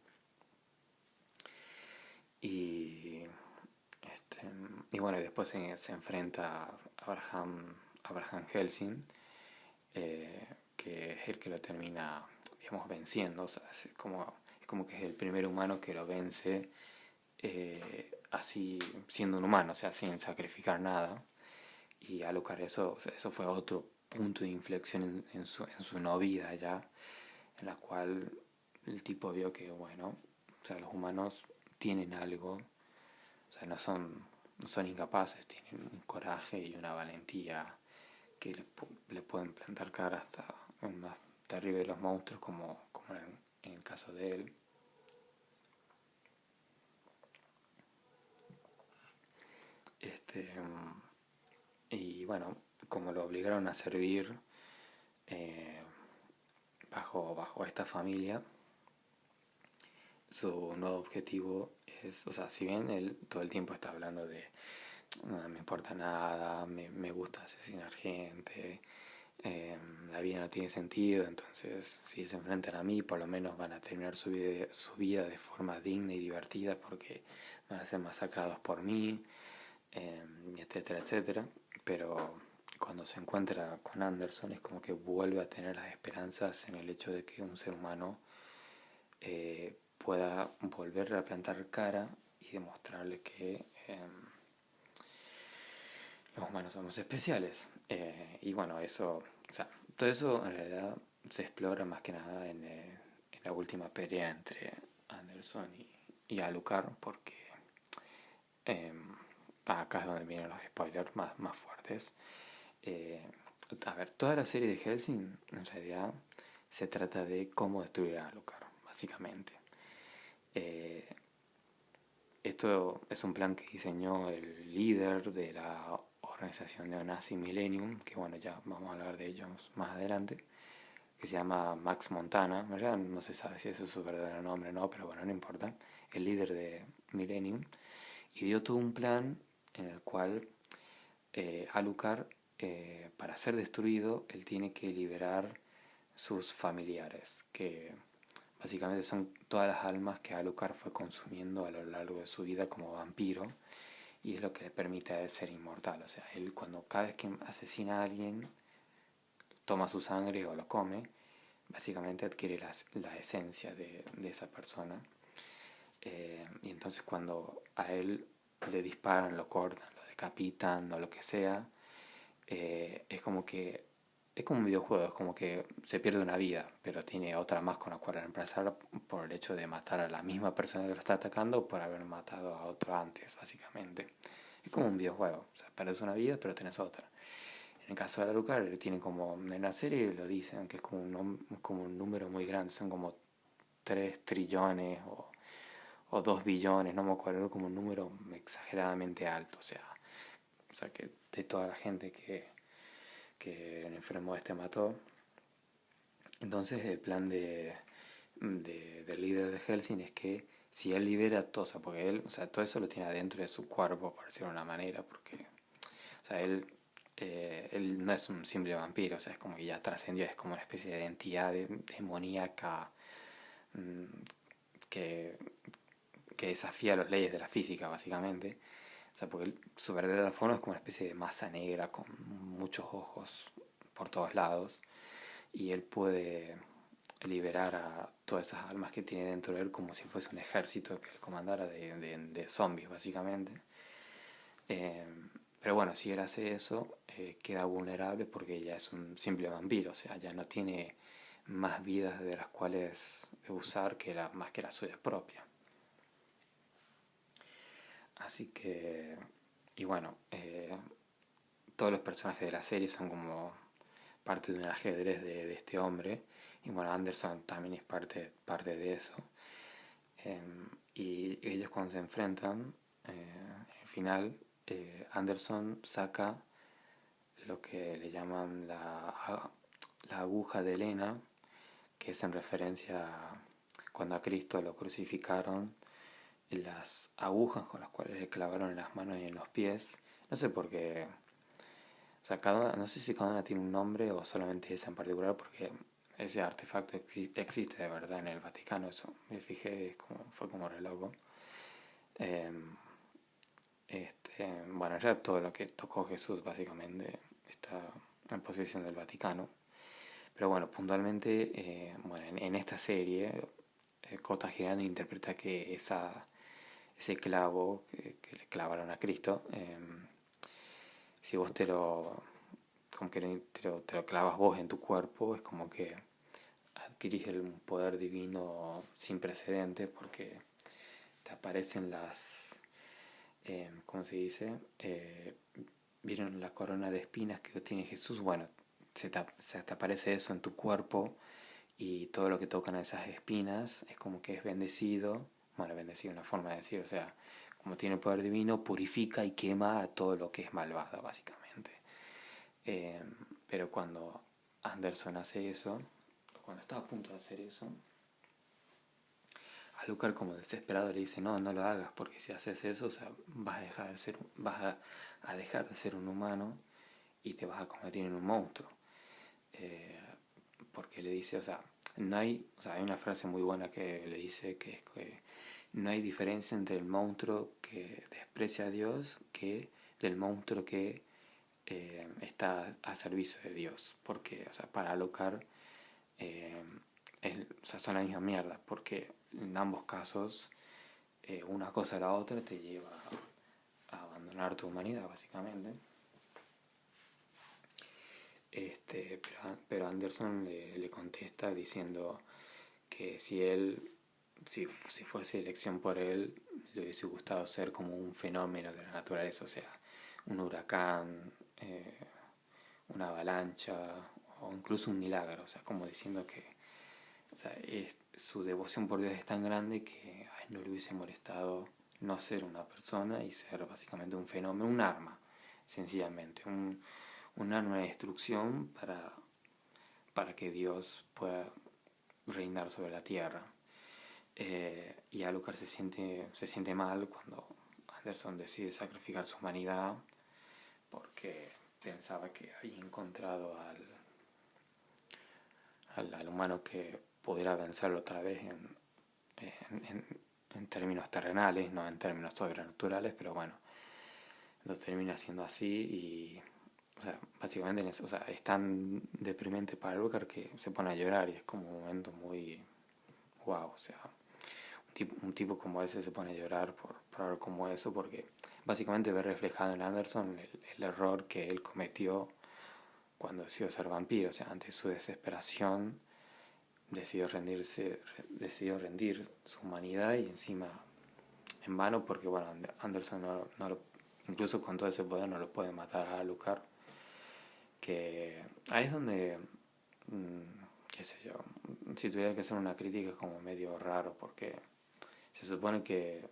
Speaker 1: Y, y bueno, después se enfrenta a Abraham Helsing, que es el que lo termina, digamos, venciendo. O sea, es como que es el primer humano que lo vence así, siendo un humano, o sea, sin sacrificar nada. Y Alucard, o sea, eso fue otro punto de inflexión en su no vida ya, en la cual el tipo vio que, bueno, o sea, los humanos tienen algo, o sea, no son incapaces, tienen un coraje y una valentía que le pueden plantar cara hasta el más terrible de los monstruos, como en el caso de él. Y bueno, como lo obligaron a servir eh, bajo esta familia, su nuevo objetivo es, o sea, si bien él todo el tiempo está hablando de no me importa nada, me gusta asesinar gente, la vida no tiene sentido, entonces si se enfrentan a mí por lo menos van a terminar su vida de forma digna y divertida porque van a ser masacrados por mí, etcétera, etcétera. Pero cuando se encuentra con Anderson es como que vuelve a tener las esperanzas en el hecho de que un ser humano pueda volver a plantar cara y demostrarle que los humanos somos especiales. Y bueno, eso, o sea, todo eso en realidad se explora más que nada en la última pelea entre Anderson y Alucard, porque eh, acá es donde vienen los spoilers más fuertes. Eh, a ver, toda la serie de Hellsing en realidad se trata de cómo destruir a Alucard, básicamente. Eh, Esto es un plan que diseñó el líder de la organización neonazi Millennium, que bueno, ya vamos a hablar de ellos más adelante, que se llama Max Montana. En realidad no se sabe si ese es su verdadero nombre o no, pero bueno, no importa. El líder de Millennium. Y dio todo un plan en el cual Alucard, para ser destruido, él tiene que liberar sus familiares, que básicamente son todas las almas que Alucard fue consumiendo a lo largo de su vida como vampiro, y es lo que le permite a él ser inmortal. O sea, él cuando cada vez que asesina a alguien, toma su sangre o lo come, básicamente adquiere la esencia de esa persona. Y entonces cuando a él le disparan, lo cortan, lo decapitan o lo que sea, es como que es como un videojuego, es como que se pierde una vida, pero tiene otra más con la cual reemplazar por el hecho de matar a la misma persona que lo está atacando o por haber matado a otro antes, básicamente. Es como un videojuego, o sea, pierdes una vida, pero tenés otra. En el caso de Alucard, tiene como, en la serie lo dicen, que es como un número muy grande, son como 3 trillones o 2 billones, no me acuerdo, como un número exageradamente alto, o sea que de toda la gente que el enfermo este mató. Entonces el plan del líder de Hellsing es que si él libera todo, o sea, porque él, o sea, todo eso lo tiene adentro de su cuerpo, por decirlo de una manera, porque, o sea, él no es un simple vampiro, o sea, es como que ya trascendió, es como una especie de entidad demoníaca, mm, que, que desafía las leyes de la física, básicamente. O sea, porque su verdadera forma es como una especie de masa negra con muchos ojos por todos lados. Y él puede liberar a todas esas almas que tiene dentro de él como si fuese un ejército que él comandara de zombies, básicamente. Eh, pero bueno, si él hace eso, queda vulnerable porque ya es un simple vampiro, o sea, ya no tiene más vidas de las cuales usar más que la suya propia. Así que, y bueno, todos los personajes de la serie son como parte de un ajedrez de este hombre. Y bueno, Anderson también es parte de eso. Y ellos cuando se enfrentan, en el final, Anderson saca lo que le llaman la aguja de Helena, que es en referencia a cuando a Cristo lo crucificaron, las agujas con las cuales le clavaron en las manos y en los pies. No sé por qué. O sea, no sé si cada una tiene un nombre o solamente esa en particular, porque ese artefacto existe de verdad en el Vaticano. Eso me fijé, fue como re loco. Eh, bueno, ya todo lo que tocó Jesús básicamente está en posesión del Vaticano. Pero bueno, puntualmente, bueno, en esta serie, Kota Girano interpreta que ese clavo que le clavaron a Cristo, si vos como que te lo clavas vos en tu cuerpo, es como que adquirís el poder divino sin precedentes porque te aparecen ¿cómo se dice? ¿Vieron la corona de espinas que tiene Jesús? Bueno, se te aparece eso en tu cuerpo y todo lo que tocan a esas espinas es como que es bendecido. Bueno, bendecido es una forma de decir, o sea, como tiene poder divino, purifica y quema a todo lo que es malvado, básicamente. Eh, pero cuando Anderson hace eso, cuando está a punto de hacer eso, Alucard como desesperado le dice, no, no lo hagas, porque si haces eso, o sea, vas a dejar de ser un humano y te vas a convertir en un monstruo. Eh, Porque le dice, o sea, o sea, hay una frase muy buena que le dice que es que no hay diferencia entre el monstruo que desprecia a Dios que del monstruo que está a servicio de Dios. Porque, o sea, para Alucard, eh, o sea, son la misma mierda, porque en ambos casos, una cosa a la otra te lleva a abandonar tu humanidad, básicamente. Pero Anderson le contesta diciendo que si fuese elección por él, le hubiese gustado ser como un fenómeno de la naturaleza, o sea, un huracán, una avalancha o incluso un milagro, o sea, como diciendo que, o sea, su devoción por Dios es tan grande que a él no le hubiese molestado no ser una persona y ser básicamente un fenómeno, un arma, sencillamente, un arma de destrucción para que Dios pueda reinar sobre la tierra. Y Alucard se siente mal cuando Anderson decide sacrificar su humanidad porque pensaba que había encontrado al humano que pudiera vencerlo otra vez en términos terrenales, no en términos sobrenaturales, pero bueno, lo termina siendo así y, o sea, básicamente o sea, es tan deprimente para Alucard que se pone a llorar y es como un momento muy wow, o sea, un tipo como ese se pone a llorar por algo como eso, porque básicamente ve reflejado en Anderson el error que él cometió cuando decidió ser vampiro, o sea, ante su desesperación decidió rendir su humanidad y encima en vano, porque bueno, Anderson incluso con todo ese poder no lo puede matar a Alucard, que ahí es donde, qué sé yo, si tuviera que hacer una crítica es como medio raro, porque se supone que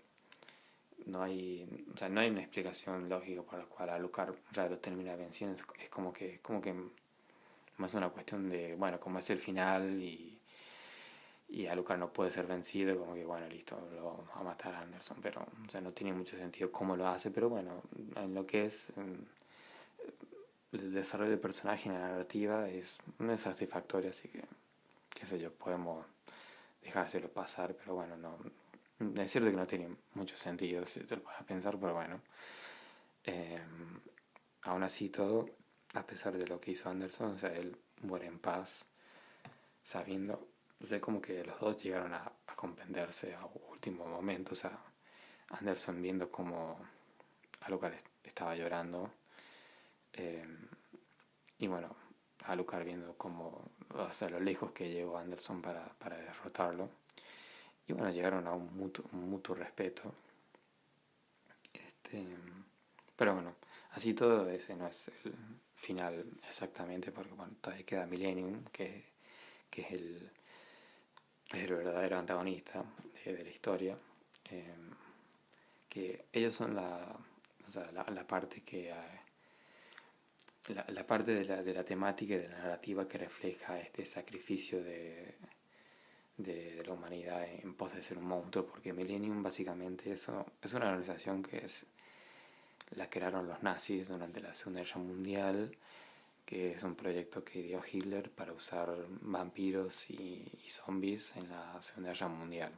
Speaker 1: o sea, no hay una explicación lógica por la cual Alucard lo termina venciendo. Es como que más una cuestión de, bueno, como es el final y Alucard no puede ser vencido, como que bueno, listo, lo vamos a matar a Anderson, pero o sea, no tiene mucho sentido cómo lo hace, pero bueno, en lo que es el desarrollo de personaje en la narrativa es satisfactorio, así que, qué sé yo, podemos dejárselo pasar, pero bueno, no, es cierto que no tiene mucho sentido si te lo vas a pensar, pero bueno. Eh, Aún así todo, a pesar de lo que hizo Anderson, o sea, él muere en paz, sabiendo, o sea, como que los dos llegaron a comprenderse a último momento, o sea, Anderson viendo como Alucard estaba llorando, eh, y bueno, Alucard viendo como, o sea, lo lejos que llegó Anderson para derrotarlo. Y bueno, llegaron a un mutuo respeto. Este, pero bueno, así todo ese no es el final exactamente, porque bueno, todavía queda Millennium, que es el verdadero antagonista de la historia. Eh, que ellos son o sea, la parte que... la parte de la temática y de la narrativa que refleja este sacrificio de la humanidad en pos de ser un monstruo, porque Millennium básicamente es una organización que la crearon los nazis durante la Segunda Guerra Mundial, que es un proyecto que dio Hitler para usar vampiros y zombies en la Segunda Guerra Mundial.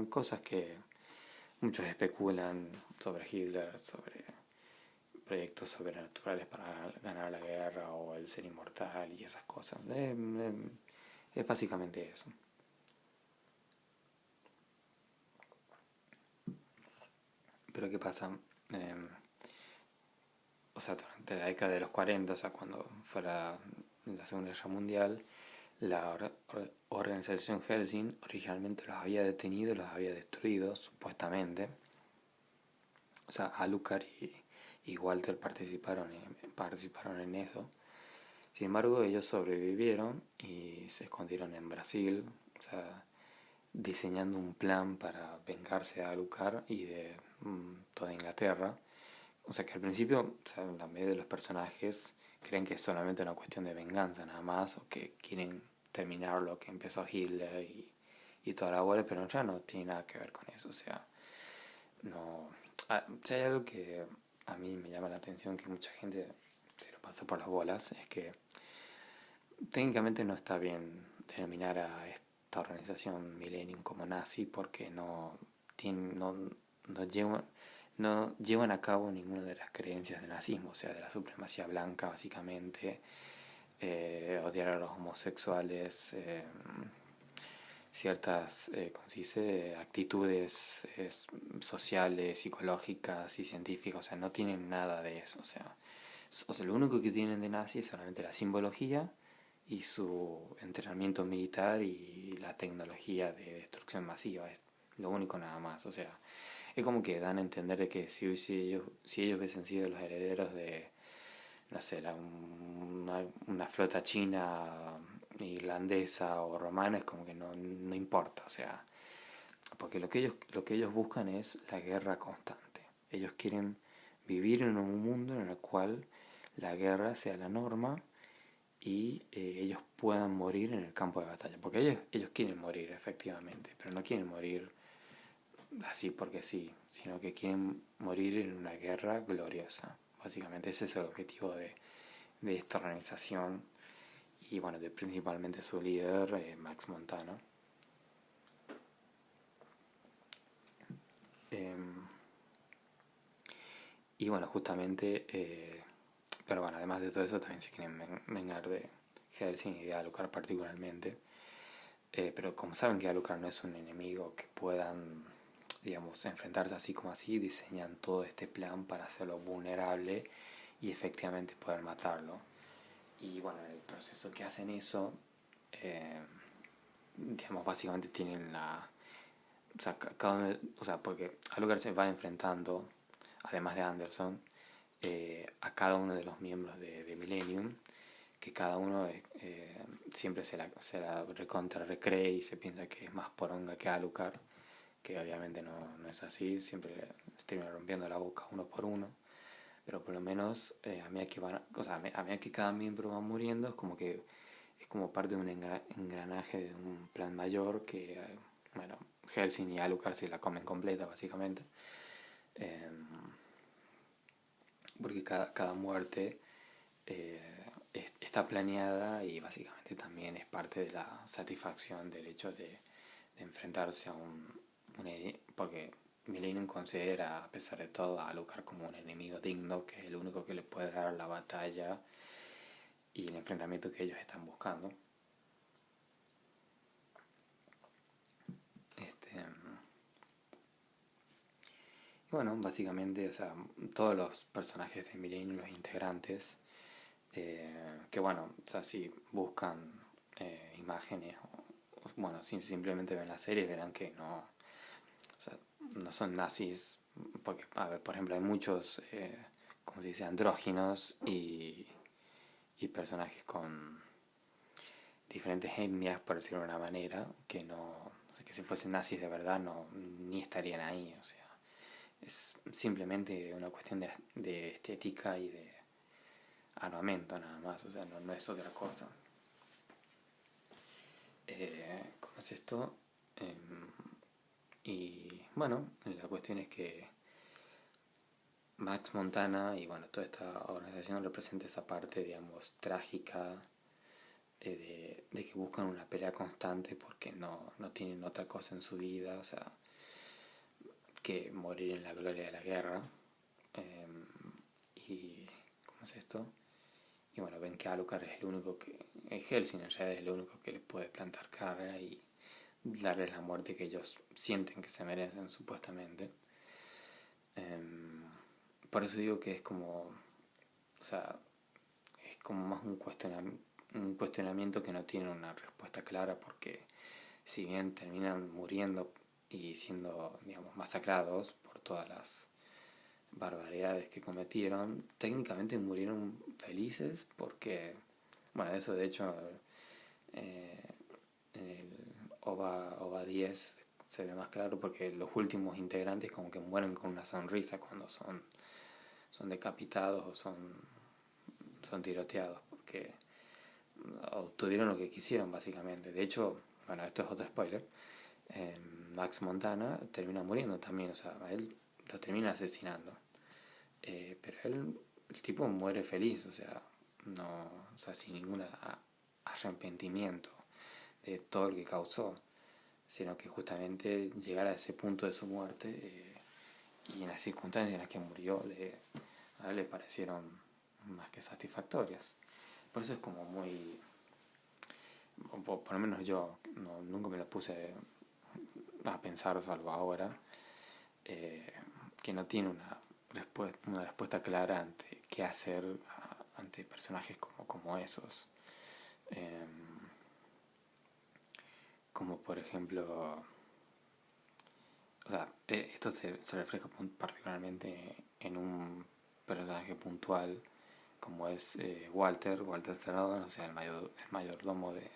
Speaker 1: Cosas que muchos especulan sobre Hitler, sobre proyectos sobrenaturales para ganar la guerra o el ser inmortal y esas cosas. Es básicamente eso. Pero ¿qué pasa? O sea, durante la década de los 40, o sea, cuando fue la Segunda Guerra Mundial, la organización Helsing originalmente los había detenido, los había destruido, supuestamente. O sea, Alucard y Walter participaron en eso. Sin embargo, ellos sobrevivieron y se escondieron en Brasil, o sea, diseñando un plan para vengarse a Alucard y de toda Inglaterra. O sea que al principio, o sea, la mayoría de los personajes creen que es solamente una cuestión de venganza nada más, o que quieren terminar lo que empezó Hitler y toda la bola, pero en realidad no tiene nada que ver con eso. O sea, no. Si hay algo que a mí me llama la atención, que mucha gente se lo pasa por las bolas, es que técnicamente no está bien denominar a esta organización Millennium como nazi porque no llevan a cabo ninguna de las creencias del nazismo, o sea, de la supremacía blanca básicamente, odiar a los homosexuales, ciertas, ¿cómo se dice?, actitudes sociales, psicológicas y científicas, o sea, no tienen nada de eso, o sea, lo único que tienen de nazi es solamente la simbología y su entrenamiento militar y la tecnología de destrucción masiva, es lo único nada más, o sea, es como que dan a entender de que si ellos hubiesen sido los herederos no sé, una flota china, irlandesa o romana, es como que no importa, o sea, porque lo que ellos buscan es la guerra constante. Ellos quieren vivir en un mundo en el cual la guerra sea la norma y ellos puedan morir en el campo de batalla. Porque ellos quieren morir, efectivamente, pero no quieren morir así porque sí, sino que quieren morir en una guerra gloriosa. Básicamente ese es el objetivo de esta organización y bueno, de principalmente su líder, Max Montana. Eh, y bueno, justamente, pero bueno, además de todo eso, también se quieren vengar de Helsing y de Alucard particularmente. Pero como saben que Alucard no es un enemigo que puedan, digamos, enfrentarse así como así, diseñan todo este plan para hacerlo vulnerable y efectivamente poder matarlo. Y bueno, en el proceso que hacen eso, eh, digamos, básicamente tienen la... O sea, o sea, porque Alucard se va enfrentando, además de Anderson, a cada uno de los miembros de Millennium, que cada uno siempre se la recontra recree y se piensa que es más poronga que Alucard, que obviamente no es así, siempre les termina rompiendo la boca uno por uno, pero por lo menos a medida que a medida que cada miembro va muriendo es como parte de un engranaje de un plan mayor que, bueno, Helsing y Alucard se la comen completa básicamente, eh, porque cada muerte está planeada y básicamente también es parte de la satisfacción del hecho de enfrentarse a porque Millennium considera, a pesar de todo, a Alucard como un enemigo digno, que es el único que le puede dar la batalla y el enfrentamiento que ellos están buscando. Y bueno, básicamente, o sea, todos los personajes de Millennium, los integrantes, que bueno, o sea, si buscan imágenes bueno, si simplemente ven la serie verán que no, o sea, no son nazis, porque, a ver, por ejemplo, hay muchos, como se dice, andróginos y personajes con diferentes etnias, por decirlo de una manera, que no, o sea, que si fuesen nazis de verdad no, ni estarían ahí, o sea, es simplemente una cuestión de estética y de armamento nada más, o sea, no es otra cosa. ¿Cómo es esto? Y bueno, la cuestión es que Max Montana y bueno, toda esta organización representa esa parte, digamos, trágica de que buscan una pelea constante porque no tienen otra cosa en su vida, o sea, que morir en la gloria de la guerra. Eh, y ¿cómo es esto? Y bueno, ven que Alucard es el único que... Helsing en realidad es el único que les puede plantar cara y darles la muerte que ellos sienten que se merecen, supuestamente. Por eso digo que es como... O sea, es como más un cuestionamiento que no tiene una respuesta clara porque si bien terminan muriendo y siendo, digamos, masacrados por todas las barbaridades que cometieron, técnicamente murieron felices porque, bueno, eso de hecho en el OVA 10 se ve más claro porque los últimos integrantes como que mueren con una sonrisa cuando son decapitados o son tiroteados porque obtuvieron lo que quisieron básicamente. De hecho, bueno, esto es otro spoiler, Max Montana termina muriendo también, o sea, a él lo termina asesinando. Pero el tipo muere feliz, o sea, no, o sea, sin ningún arrepentimiento de todo lo que causó, sino que justamente llegar a ese punto de su muerte y en las circunstancias en las que murió a él le parecieron más que satisfactorias. Por eso es como muy, por lo menos yo nunca me lo puse a pensar, salvo ahora, que no tiene una respuesta clara ante qué hacer ante personajes como esos. Eh, como por ejemplo, o sea, esto se refleja particularmente en un personaje puntual como es Walter Cerrado, o sea, el mayordomo de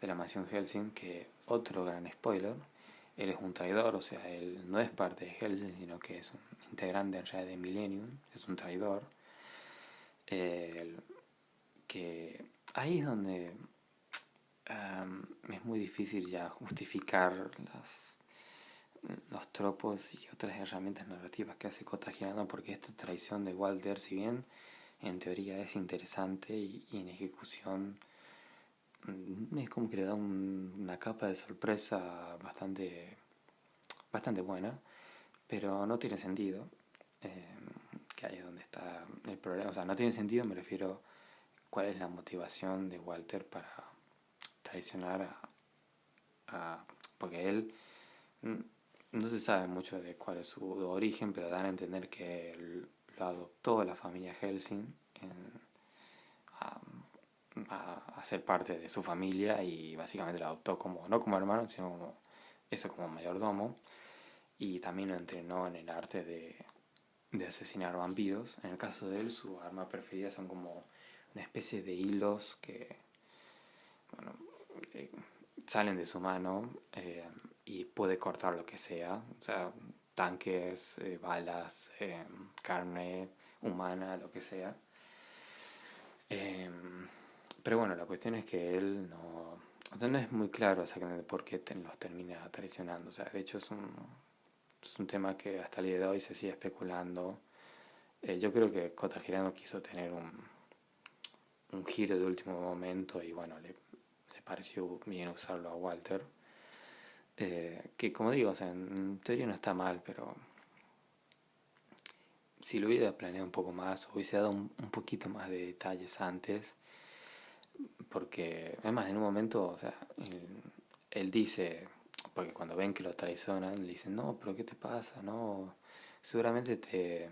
Speaker 1: la mansión Helsing, que otro gran spoiler, él es un traidor, o sea, él no es parte de Helsing, sino que es un integrante en realidad de Millennium, es un traidor, eh, que ahí es donde es muy difícil ya justificar los tropos y otras herramientas narrativas que hace Kota Hirano, porque esta traición de Walter, si bien en teoría es interesante y en ejecución es como que le da una capa de sorpresa bastante buena, pero no tiene sentido, eh, que ahí es donde está el problema. O sea, no tiene sentido, me refiero cuál es la motivación de Walter para traicionar porque él no se sabe mucho de cuál es su origen, pero dan a entender que él lo adoptó la familia Helsing a, a ser parte de su familia, y básicamente lo adoptó como, no como hermano, sino como eso, como mayordomo, y también lo entrenó en el arte de asesinar vampiros. En el caso de él, su arma preferida son como una especie de hilos que, bueno, eh, salen de su mano, y puede cortar lo que sea, o sea, tanques, balas, carne humana, lo que sea. Eh, pero bueno, la cuestión es que él no, o sea, no es muy claro exactamente por qué los termina traicionando. O sea, de hecho es un tema que hasta el día de hoy se sigue especulando. Yo creo que Kota Hirano quiso tener un giro de último momento y bueno, le pareció bien usarlo a Walter. Que como digo, o sea, en teoría no está mal, pero si lo hubiera planeado un poco más, hubiese dado un poquito más de detalles antes, porque además en un momento, o sea, él dice, porque cuando ven que lo traicionan, le dicen, no, pero ¿qué te pasa? No, seguramente te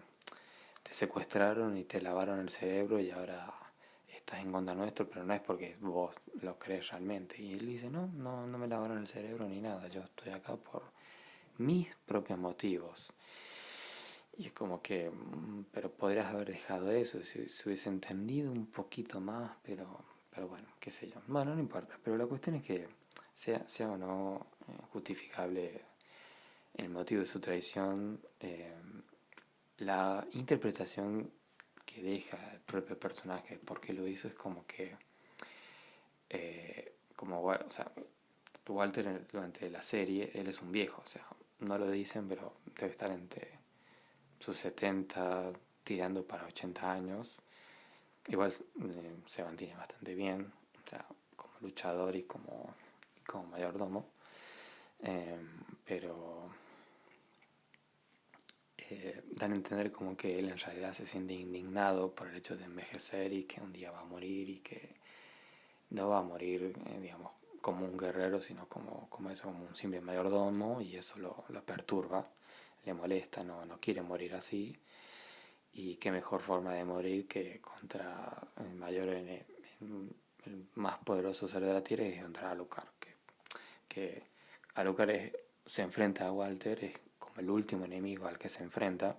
Speaker 1: secuestraron y te lavaron el cerebro y ahora estás en contra nuestro, pero no es porque vos lo crees realmente. Y él dice, no me lavaron el cerebro ni nada, yo estoy acá por mis propios motivos. Y es como que, pero podrías haber dejado eso, si se hubiese entendido un poquito más, pero bueno, qué sé yo. Bueno, no importa, pero la cuestión es que sea o no justificable el motivo de su traición, la interpretación que deja el propio personaje por qué lo hizo es como que, o sea, Walter durante la serie, él es un viejo, o sea, no lo dicen, pero debe estar entre sus 70 tirando para 80 años. Igual se mantiene bastante bien, o sea, como luchador y como mayordomo. Eh, pero dan a entender como que él en realidad se siente indignado por el hecho de envejecer y que un día va a morir y que no va a morir, digamos, como un guerrero, sino como eso, como un simple mayordomo, y eso lo perturba, le molesta, no quiere morir así. Y qué mejor forma de morir que contra el mayor, el más poderoso ser de la Tierra, es contra Alucard. Que Alucard se enfrenta a Walter, es como el último enemigo al que se enfrenta.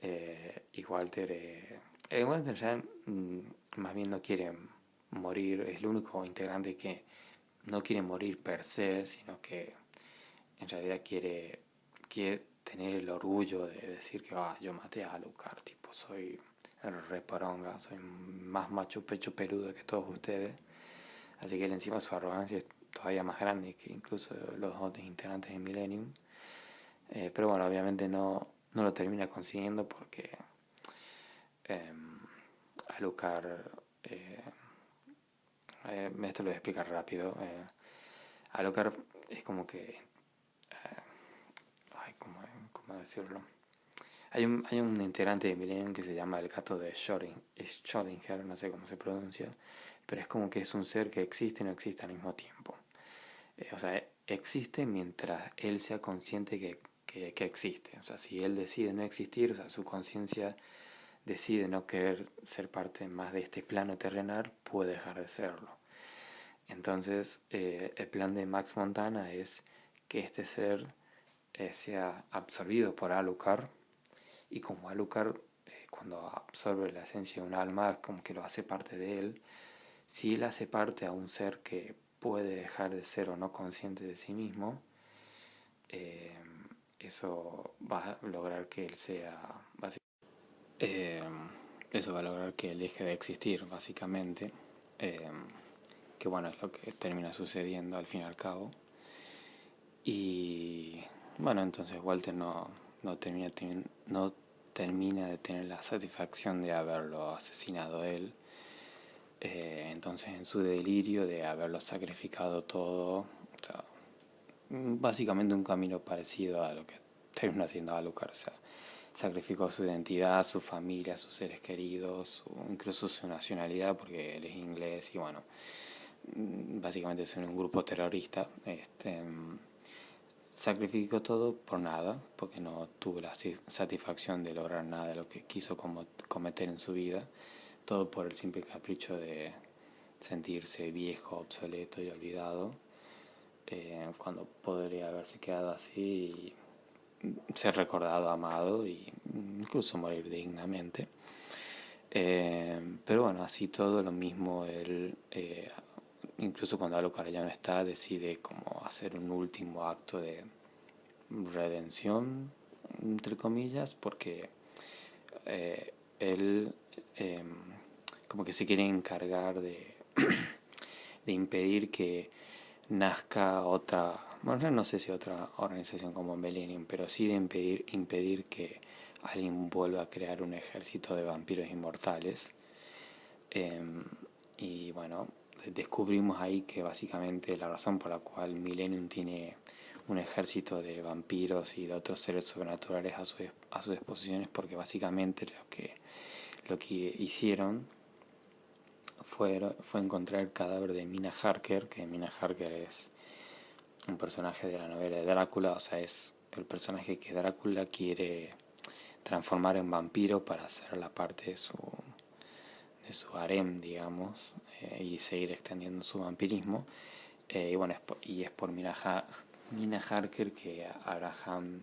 Speaker 1: Y Walter ya más bien no quiere morir, es el único integrante que no quiere morir per se, sino que en realidad quiere tener el orgullo de decir que yo maté a Alucard, tipo, soy el reporonga, soy más macho pecho peludo que todos ustedes. Así que él, encima, su arrogancia es todavía más grande que incluso los otros integrantes de Millennium. Pero bueno, obviamente no lo termina consiguiendo porque eh, Alucard, esto lo voy a explicar rápido. Alucard es como que, ay, ¿cómo decirlo? Hay un integrante de Millennium que se llama el gato de Schrödinger, no sé cómo se pronuncia, pero es como que es un ser que existe y no existe al mismo tiempo. O sea, existe mientras él sea consciente que existe. O sea, si él decide no existir, o sea, su conciencia decide no querer ser parte más de este plano terrenal, puede dejar de serlo. Entonces, el plan de Max Montana es que este ser sea absorbido por Alucard, y como Alucard, cuando absorbe la esencia de un alma, es como que lo hace parte de él. Si él hace parte a un ser que puede dejar de ser o no consciente de sí mismo, eh, eso va a lograr que él sea, eh, eso va a lograr que él deje de existir, básicamente. Eh, que bueno, es lo que termina sucediendo al fin y al cabo. Y bueno, entonces Walter no termina de tener la satisfacción de haberlo asesinado él. Entonces en su delirio de haberlo sacrificado todo, o sea, básicamente un camino parecido a lo que terminó haciendo Alucard, o sea, sacrificó su identidad, su familia, sus seres queridos, incluso su nacionalidad, porque él es inglés y bueno, básicamente es un grupo terrorista. Sacrificó todo por nada, porque no tuvo la satisfacción de lograr nada de lo que quiso cometer en su vida, todo por el simple capricho de sentirse viejo, obsoleto y olvidado, cuando podría haberse quedado así y ser recordado, amado e incluso morir dignamente. Pero bueno, así todo lo mismo, él, incluso cuando Alucard ya no está, decide como hacer un último acto de redención, entre comillas, porque él como que se quiere encargar de impedir que nazca otra, bueno, no sé si otra organización como Millennium, pero sí de impedir que alguien vuelva a crear un ejército de vampiros inmortales. Y bueno, descubrimos ahí que básicamente la razón por la cual Millennium tiene un ejército de vampiros y de otros seres sobrenaturales a su disposición es porque básicamente lo que hicieron fue encontrar el cadáver de Mina Harker, que Mina Harker es un personaje de la novela de Drácula, o sea, es el personaje que Drácula quiere transformar en vampiro para hacer la parte de su harem, digamos, y seguir extendiendo su vampirismo. Y bueno, es por Mina Harker que Abraham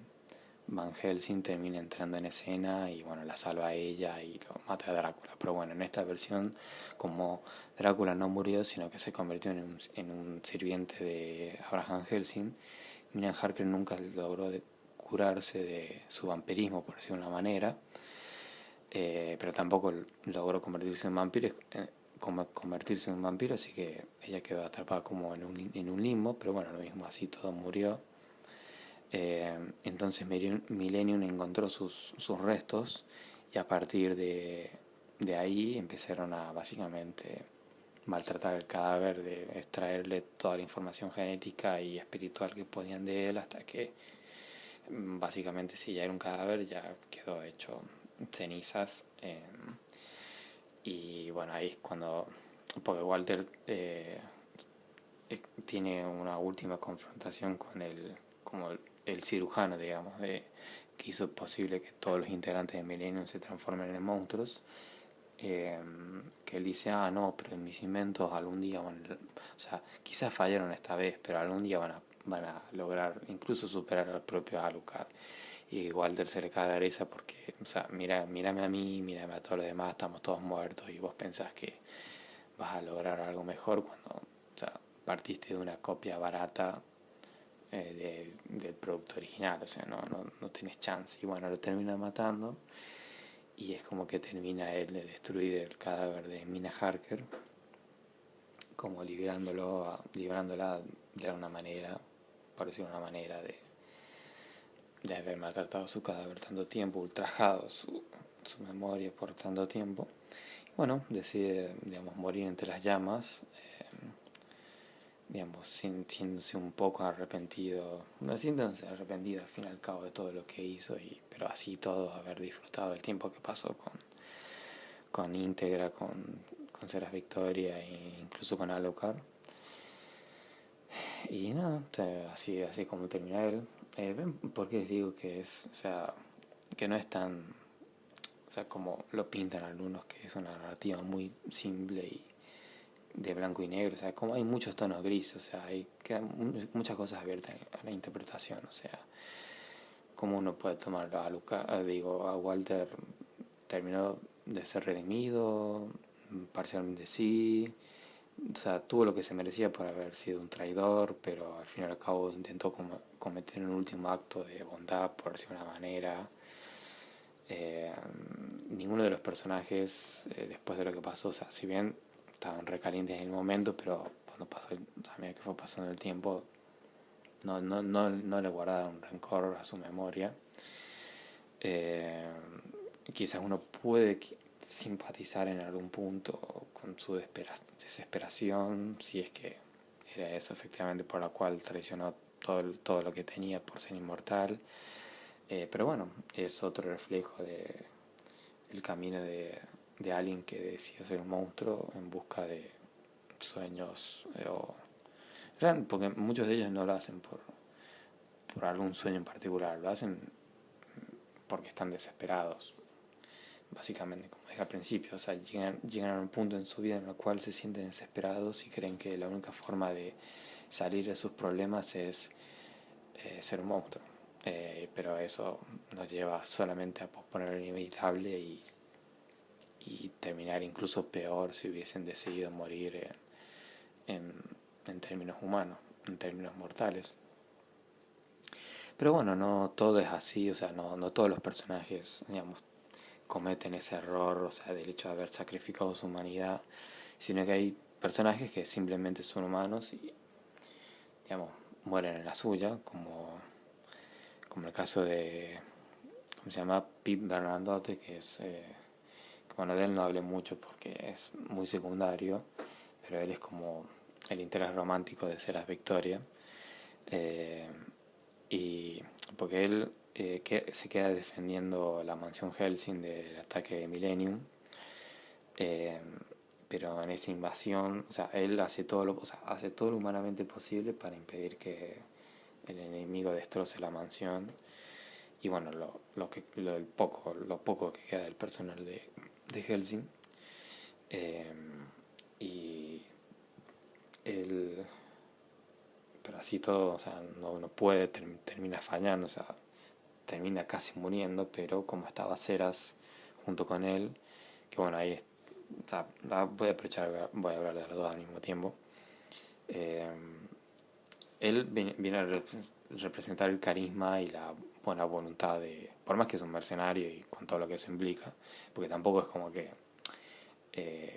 Speaker 1: Van Helsing termina entrando en escena y bueno, la salva a ella y lo mata a Drácula. Pero bueno, en esta versión, como Drácula no murió, sino que se convirtió en un sirviente de Abraham Helsing, Mina Harker nunca logró curarse de su vampirismo, por decirlo de una manera, pero tampoco logró convertirse en vampiro, así que ella quedó atrapada como en un limbo, pero bueno, lo mismo así todo murió. Entonces Millennium encontró sus restos y a partir de ahí empezaron a básicamente maltratar el cadáver, de extraerle toda la información genética y espiritual que podían de él hasta que básicamente si ya era un cadáver ya quedó hecho cenizas. Y bueno, ahí es cuando, porque Walter tiene una última confrontación con como el cirujano, digamos, que hizo posible que todos los integrantes de Millennium se transformen en monstruos. Que él dice, no, pero en mis inventos algún día o sea, quizás fallaron esta vez, pero algún día van a lograr incluso superar al propio Alucard. Y Walter se le cae de risa porque, o sea, mírame a mí, mírame a todos los demás, estamos todos muertos y vos pensás que vas a lograr algo mejor cuando, o sea, partiste de una copia barata del producto original, o sea, no tenés chance. Y bueno, lo termina matando y es como que termina él de destruir el cadáver de Mina Harker, como liberándola de una manera, por decir una manera, de haber maltratado su cadáver tanto tiempo, ultrajado su memoria por tanto tiempo. Bueno, decide, digamos, morir entre las llamas, digamos, sintiéndose un poco arrepentido, no sintiéndose arrepentido al fin y al cabo de todo lo que hizo, pero así todo haber disfrutado el tiempo que pasó con Íntegra, con Seraph Victoria e incluso con Alucard. Y nada, así como termina él. ¿Ven por qué les digo que es, o sea, que no es tan, o sea, como lo pintan algunos, que es una narrativa muy simple y de blanco y negro? O sea, como hay muchos tonos grises, o sea, quedan muchas cosas abiertas a la interpretación, o sea, cómo uno puede tomarlo a Walter terminó de ser redimido, parcialmente sí, o sea, tuvo lo que se merecía por haber sido un traidor, pero al fin y al cabo intentó cometer un último acto de bondad, por decirlo de una manera. Eh, Ninguno de los personajes, después de lo que pasó, o sea, si bien estaban recalientes en el momento, pero cuando pasó, a medida que fue pasando el tiempo, no le guardaron rencor a su memoria. Eh, Quizás uno puede simpatizar en algún punto con su desesperación, si es que era eso efectivamente por la cual traicionó todo lo que tenía por ser inmortal. Pero bueno, es otro reflejo del camino de alguien que decidió ser un monstruo en busca de sueños, porque muchos de ellos no lo hacen por algún sueño en particular, lo hacen porque están desesperados, básicamente, como dije al principio. O sea, llegan a un punto en su vida en el cual se sienten desesperados y creen que la única forma de salir de sus problemas es ser un monstruo. Pero eso nos lleva solamente a posponer lo inevitable y terminar incluso peor si hubiesen decidido morir en, en términos humanos, en términos mortales. Pero bueno, no todo es así, o sea, no todos los personajes, digamos, cometen ese error, o sea, del hecho de haber sacrificado su humanidad, sino que hay personajes que simplemente son humanos y, digamos, mueren en la suya, como el caso de, ¿cómo se llama? Pete Bernardotte, que es, bueno, de él no hablé mucho porque es muy secundario, pero él es como el interés romántico de Seras Victoria. Eh, y porque él se queda defendiendo la mansión Helsing del ataque de Millennium, eh, pero en esa invasión, o sea, él hace o sea, hace todo lo humanamente posible para impedir que el enemigo destroce la mansión. Y bueno, lo poco que queda del personal de Helsing. eh, y él, pero así todo, o sea, no puede, termina fallando, o sea, termina casi muriendo, pero como estaba Ceras junto con él, que bueno, ahí, o sea, voy a aprovechar, voy a hablar de los dos al mismo tiempo. Eh, Él viene a representar el carisma y la buena voluntad de, por más que es un mercenario y con todo lo que eso implica, porque tampoco es como que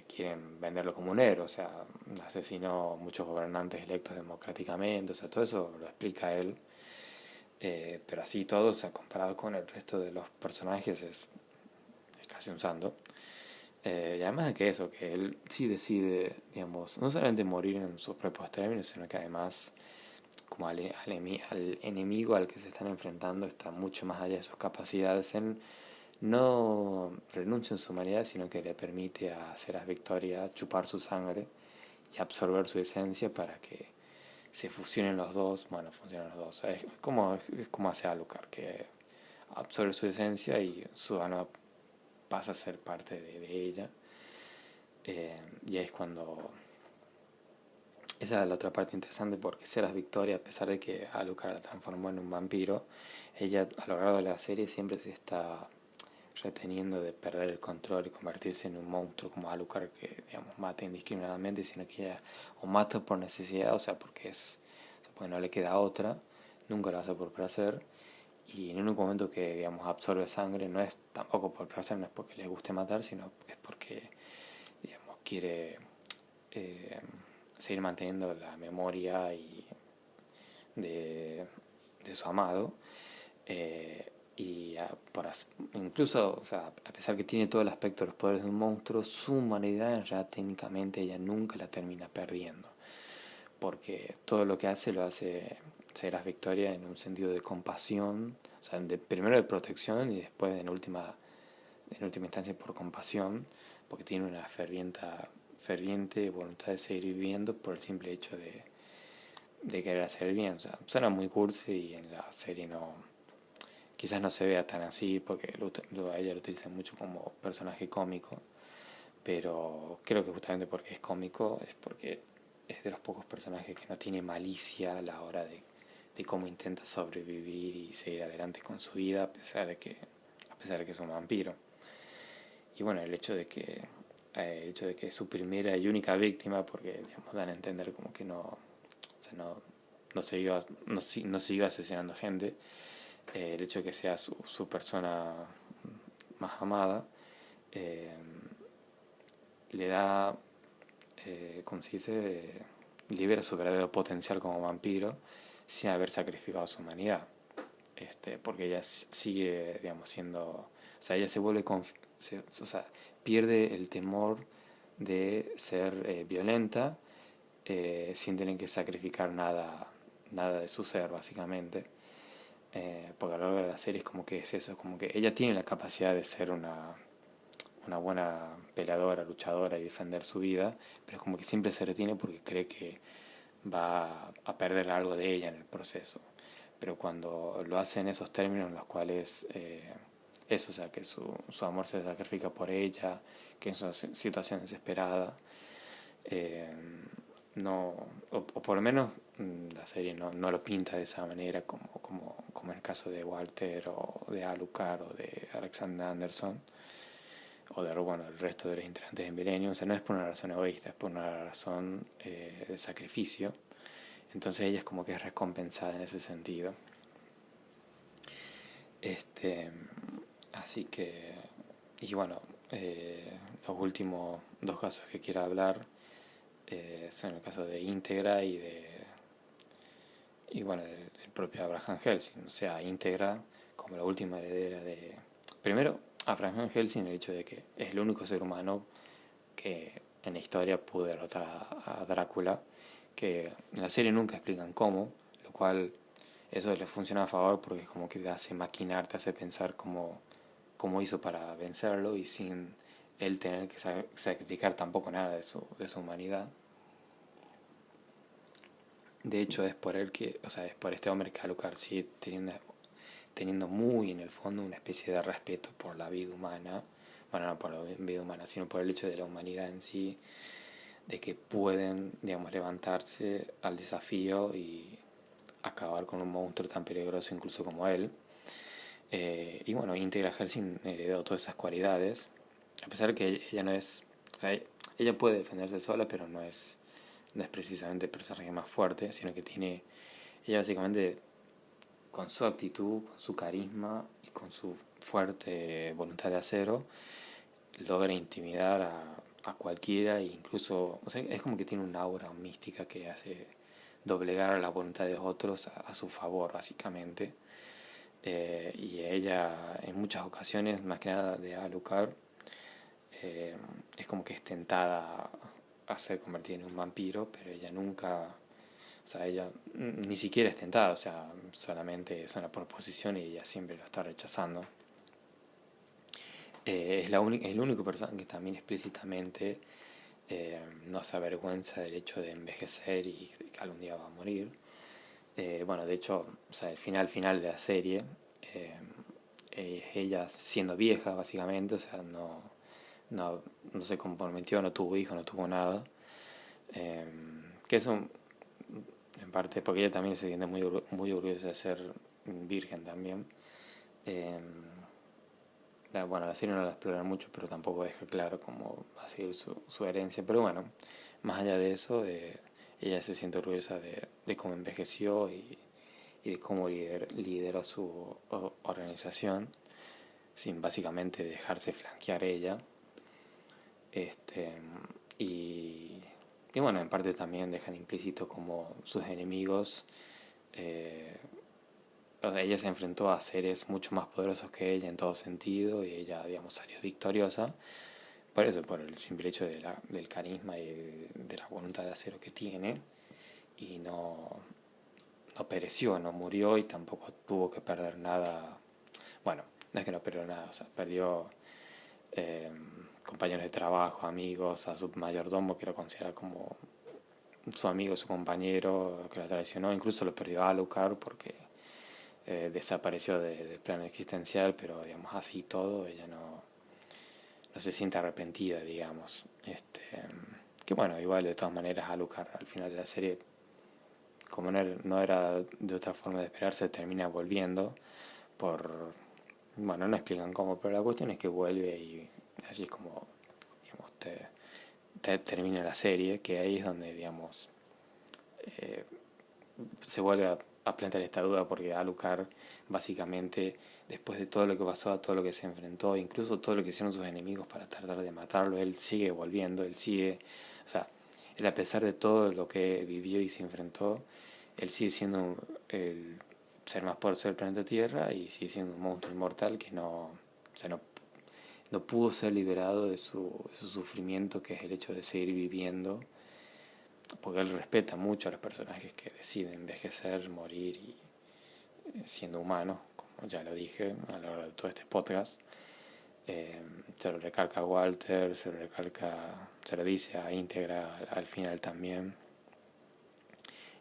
Speaker 1: quieren venderlo como un héroe, o sea, asesinó muchos gobernantes electos democráticamente, o sea, todo eso lo explica él. Pero así todo, o sea, comparado con el resto de los personajes, es casi un santo. Y además de que eso, que él sí decide, digamos, no solamente morir en sus propios términos, sino que además, como al enemigo al que se están enfrentando, está mucho más allá de sus capacidades. Él no renuncia en su humanidad, sino que le permite a Seras Victoria chupar su sangre y absorber su esencia para que se fusionen los dos. Bueno, funcionan los dos. O sea, es como hace Alucard, que absorbe su esencia y su alma pasa a ser parte de ella. Y ahí es cuando... Esa es la otra parte interesante, porque Seras Victoria, a pesar de que Alucard la transformó en un vampiro, ella a lo largo de la serie siempre se está reteniendo de perder el control y convertirse en un monstruo como Alucard, que digamos mata indiscriminadamente, sino que ella o mata por necesidad, o sea, porque no le queda otra, nunca lo hace por placer, y en un momento que digamos absorbe sangre no es tampoco por placer, no es porque le guste matar, sino es porque digamos quiere eh, seguir manteniendo la memoria de, de su amado. Y incluso, o sea, a pesar que tiene todo el aspecto de los poderes de un monstruo, su humanidad en realidad técnicamente ella nunca la termina perdiendo, porque todo lo que hace lo hace Seras Victoria en un sentido de compasión, o sea, primero de protección y después en última instancia por compasión, porque tiene una ferviente voluntad de seguir viviendo por el simple hecho de querer hacer bien. O sea, suena muy cursi y en la serie quizás no se vea tan así, porque a ella lo utiliza mucho como personaje cómico, pero creo que justamente porque es cómico es porque es de los pocos personajes que no tiene malicia a la hora de cómo intenta sobrevivir y seguir adelante con su vida a pesar de que es un vampiro. y bueno, el hecho de que su primera y única víctima, porque digamos, dan a entender como que no, o sea, no siguió asesinando gente, el hecho de que sea su persona más amada, eh, le da, ¿cómo se dice? Libera su verdadero potencial como vampiro sin haber sacrificado su humanidad. Porque ella sigue, digamos, siendo, o sea, ella se vuelve, o sea, pierde el temor de ser violenta sin tener que sacrificar nada de su ser, básicamente. Porque a lo largo de la serie es como que es eso, es como que ella tiene la capacidad de ser una buena peleadora, luchadora y defender su vida, pero es como que siempre se retiene porque cree que va a perder algo de ella en el proceso. Pero cuando lo hace en esos términos en los cuales eso, o sea, que su amor se sacrifica por ella, que es una situación desesperada, eh, no, o por lo menos la serie no lo pinta de esa manera como en el caso de Walter o de Alucard o de Alexander Anderson o de bueno, el resto de los integrantes de Millennium. O sea, no es por una razón egoísta, es por una razón de sacrificio. Entonces ella es como que es recompensada en ese sentido. Este, así que, y bueno, los últimos dos casos que quiero hablar son el caso de Íntegra y bueno, del propio Abraham Helsing. O sea, Íntegra como la última heredera de... Primero, Abraham Helsing, el hecho de que es el único ser humano que en la historia pudo derrotar a Drácula, que en la serie nunca explican cómo, lo cual eso le funciona a favor porque es como que te hace maquinar, te hace pensar cómo hizo para vencerlo y sin él tener que sacrificar tampoco nada de su humanidad. De hecho es por él que, o sea, es por este hombre que Alucard sigue teniendo muy en el fondo una especie de respeto por la vida humana, bueno, no por la vida humana, sino por el hecho de la humanidad en sí, de que pueden, digamos, levantarse al desafío y acabar con un monstruo tan peligroso incluso como él. Y bueno, Integra Helsing heredó todas esas cualidades, a pesar que ella no es, o sea, ella puede defenderse sola, pero no es precisamente el personaje más fuerte, sino que ella básicamente con su actitud, con su carisma y con su fuerte voluntad de acero, logra intimidar a cualquiera e incluso, o sea, es como que tiene una aura mística que hace doblegar la voluntad de otros a su favor, básicamente. Y ella en muchas ocasiones, más que nada de Alucard, es como que es tentada a ser convertida en un vampiro, pero ella nunca, o sea, ella ni siquiera es tentada, o sea, solamente es una proposición y ella siempre lo está rechazando. Es el único personaje que también explícitamente no se avergüenza del hecho de envejecer y que algún día va a morir. Bueno, de hecho, o sea, el final de la serie, eh, ella siendo vieja, básicamente, o sea, no se comprometió, no tuvo hijos, no tuvo nada. Eh, que eso, en parte, porque ella también se siente muy orgullosa de ser virgen también. Eh, bueno, la serie no la explora mucho, pero tampoco deja claro cómo va a seguir su herencia. Pero bueno, más allá de eso, ella se siente orgullosa de cómo envejeció y de cómo lideró su organización, sin básicamente dejarse flanquear ella. Este, y, y bueno, en parte también dejan implícito como sus enemigos. eh, Ella se enfrentó a seres mucho más poderosos que ella en todo sentido y ella, digamos, salió victoriosa. Por eso, por el simple hecho del carisma y de la voluntad de acero que tiene. Y no pereció, no murió y tampoco tuvo que perder nada. Bueno, no es que no perdió nada, o sea, perdió eh, compañeros de trabajo, amigos, a su mayordomo que lo considera como su amigo, su compañero, que lo traicionó, incluso lo perdió a Alucard porque desapareció del plano existencial, pero digamos así todo, ella no se siente arrepentida, digamos. Que bueno, igual de todas maneras Alucard al final de la serie, como no era de otra forma de esperarse, termina volviendo por... Bueno, no explican cómo, pero la cuestión es que vuelve Así es como, digamos, termina la serie, que ahí es donde, digamos, eh, se vuelve a plantear esta duda, porque Alucard básicamente, después de todo lo que pasó, a todo lo que se enfrentó, incluso todo lo que hicieron sus enemigos para tratar de matarlo, él sigue volviendo, él sigue, o sea, él, a pesar de todo lo que vivió y se enfrentó, él sigue siendo el ser más poderoso del planeta Tierra y sigue siendo un monstruo inmortal que no, o sea, no pudo ser liberado de su sufrimiento, que es el hecho de seguir viviendo, porque él respeta mucho a los personajes que deciden envejecer, morir y siendo humanos, como ya lo dije a lo largo de todo este podcast. Se lo recalca a Walter, se lo dice a Íntegra al final también,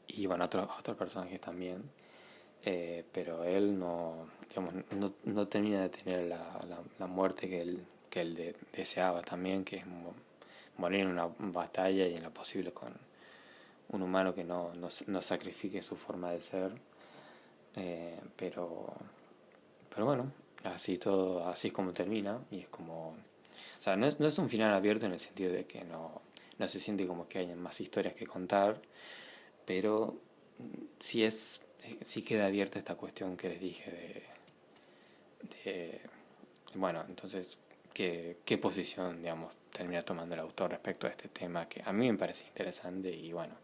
Speaker 1: y bueno, otros personajes también. Pero él no, digamos, no termina de tener la muerte que él deseaba también, que es morir en una batalla y en lo posible con un humano que no sacrifique su forma de ser. Eh, pero, pero bueno, así es como termina, y es como, o sea, no es un final abierto en el sentido de que no se siente como que hay más historias que contar, pero sí queda abierta esta cuestión que les dije de bueno, entonces, qué posición, digamos, termina tomando el autor respecto a este tema, que a mí me parece interesante y bueno,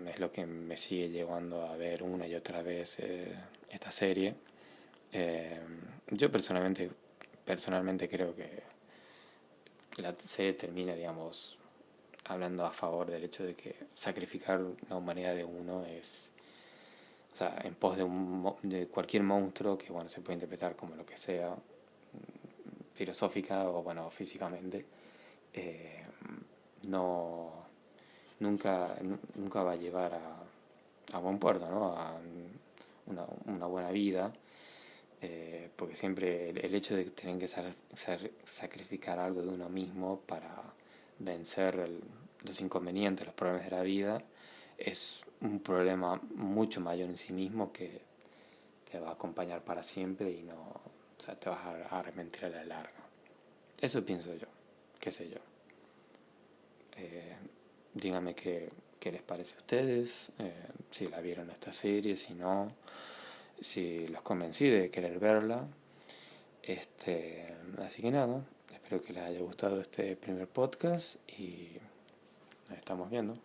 Speaker 1: es lo que me sigue llevando a ver una y otra vez esta serie. Eh, yo personalmente creo que la serie termina, digamos, hablando a favor del hecho de que sacrificar la humanidad de uno es, o sea, en pos de cualquier monstruo, que bueno, se puede interpretar como lo que sea, filosófica o bueno, físicamente, eh, no, nunca va a llevar a buen puerto, ¿no? A una buena vida, porque siempre el hecho de tener que sacrificar algo de uno mismo para vencer los inconvenientes, los problemas de la vida, es un problema mucho mayor en sí mismo que te va a acompañar para siempre y no, o sea, te vas a arrepentir a la larga. Eso pienso yo, qué sé yo. Eh, Díganme qué les parece a ustedes, si la vieron esta serie, si no, si los convencí de querer verla. Así que nada, espero que les haya gustado este primer podcast y nos estamos viendo.